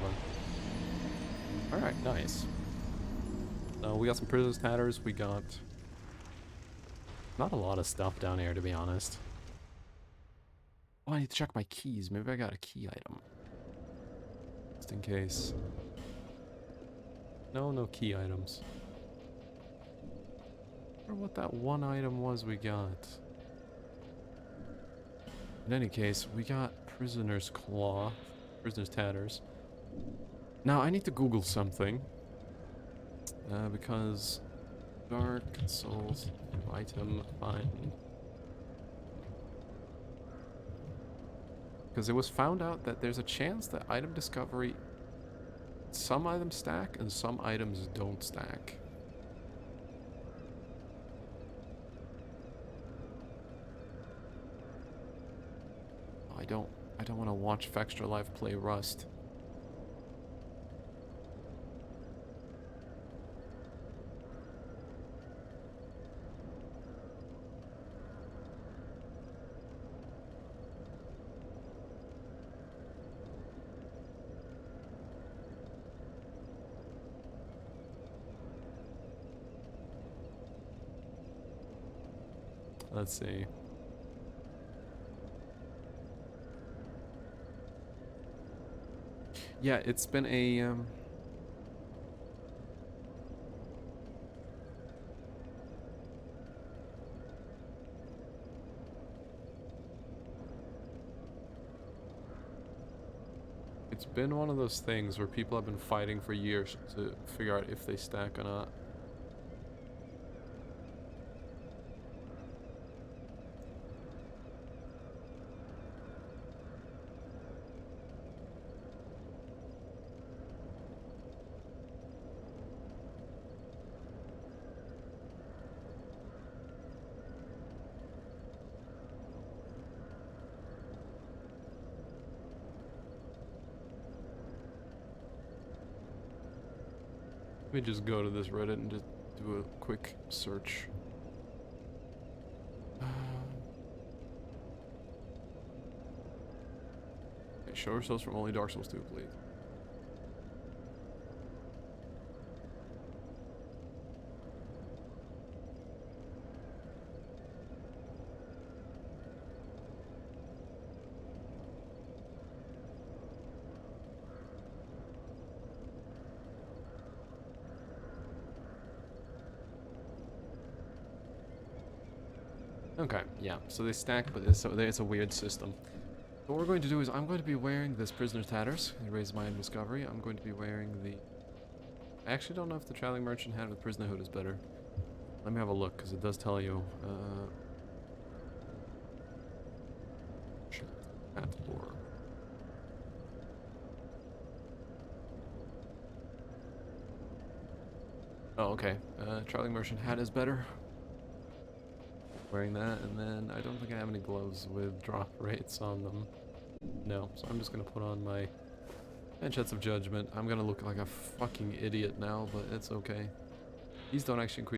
then. Alright, nice. We got some prisoner's tatters. We got not a lot of stuff down here, to be honest. Oh, I need to check my keys. Maybe I got a key item. Just in case. No, no key items. I wonder what that one item was we got. In any case, we got prisoner's claw. Prisoner's tatters. Now, I need to Google something. Because dark souls item find. Because it was found out that there's a chance that item discovery, some items stack and some items don't stack. I don't want to watch Fextra Life play Rust. Let's see. Yeah, it's been a it's been one of those things where people have been fighting for years to figure out if they stack or not. Let me just go to this Reddit and just do a quick search. Okay, show ourselves from only Dark Souls 2, please. Okay, yeah, so they stack, but it's a weird system. So what we're going to do is I'm going to be wearing this prisoner's tatters. It raises my item discovery. I'm going to be wearing the... I actually don't know if the traveling merchant hat with prisoner hood is better. Let me have a look, because it does tell you. Hat or... Oh, okay. Traveling merchant hat is better. Wearing that, and then I don't think I have any gloves with drop rates on them. No, so I'm just gonna put on my Manchettes of Judgment. I'm gonna look like a fucking idiot now, but it's okay. These don't actually increase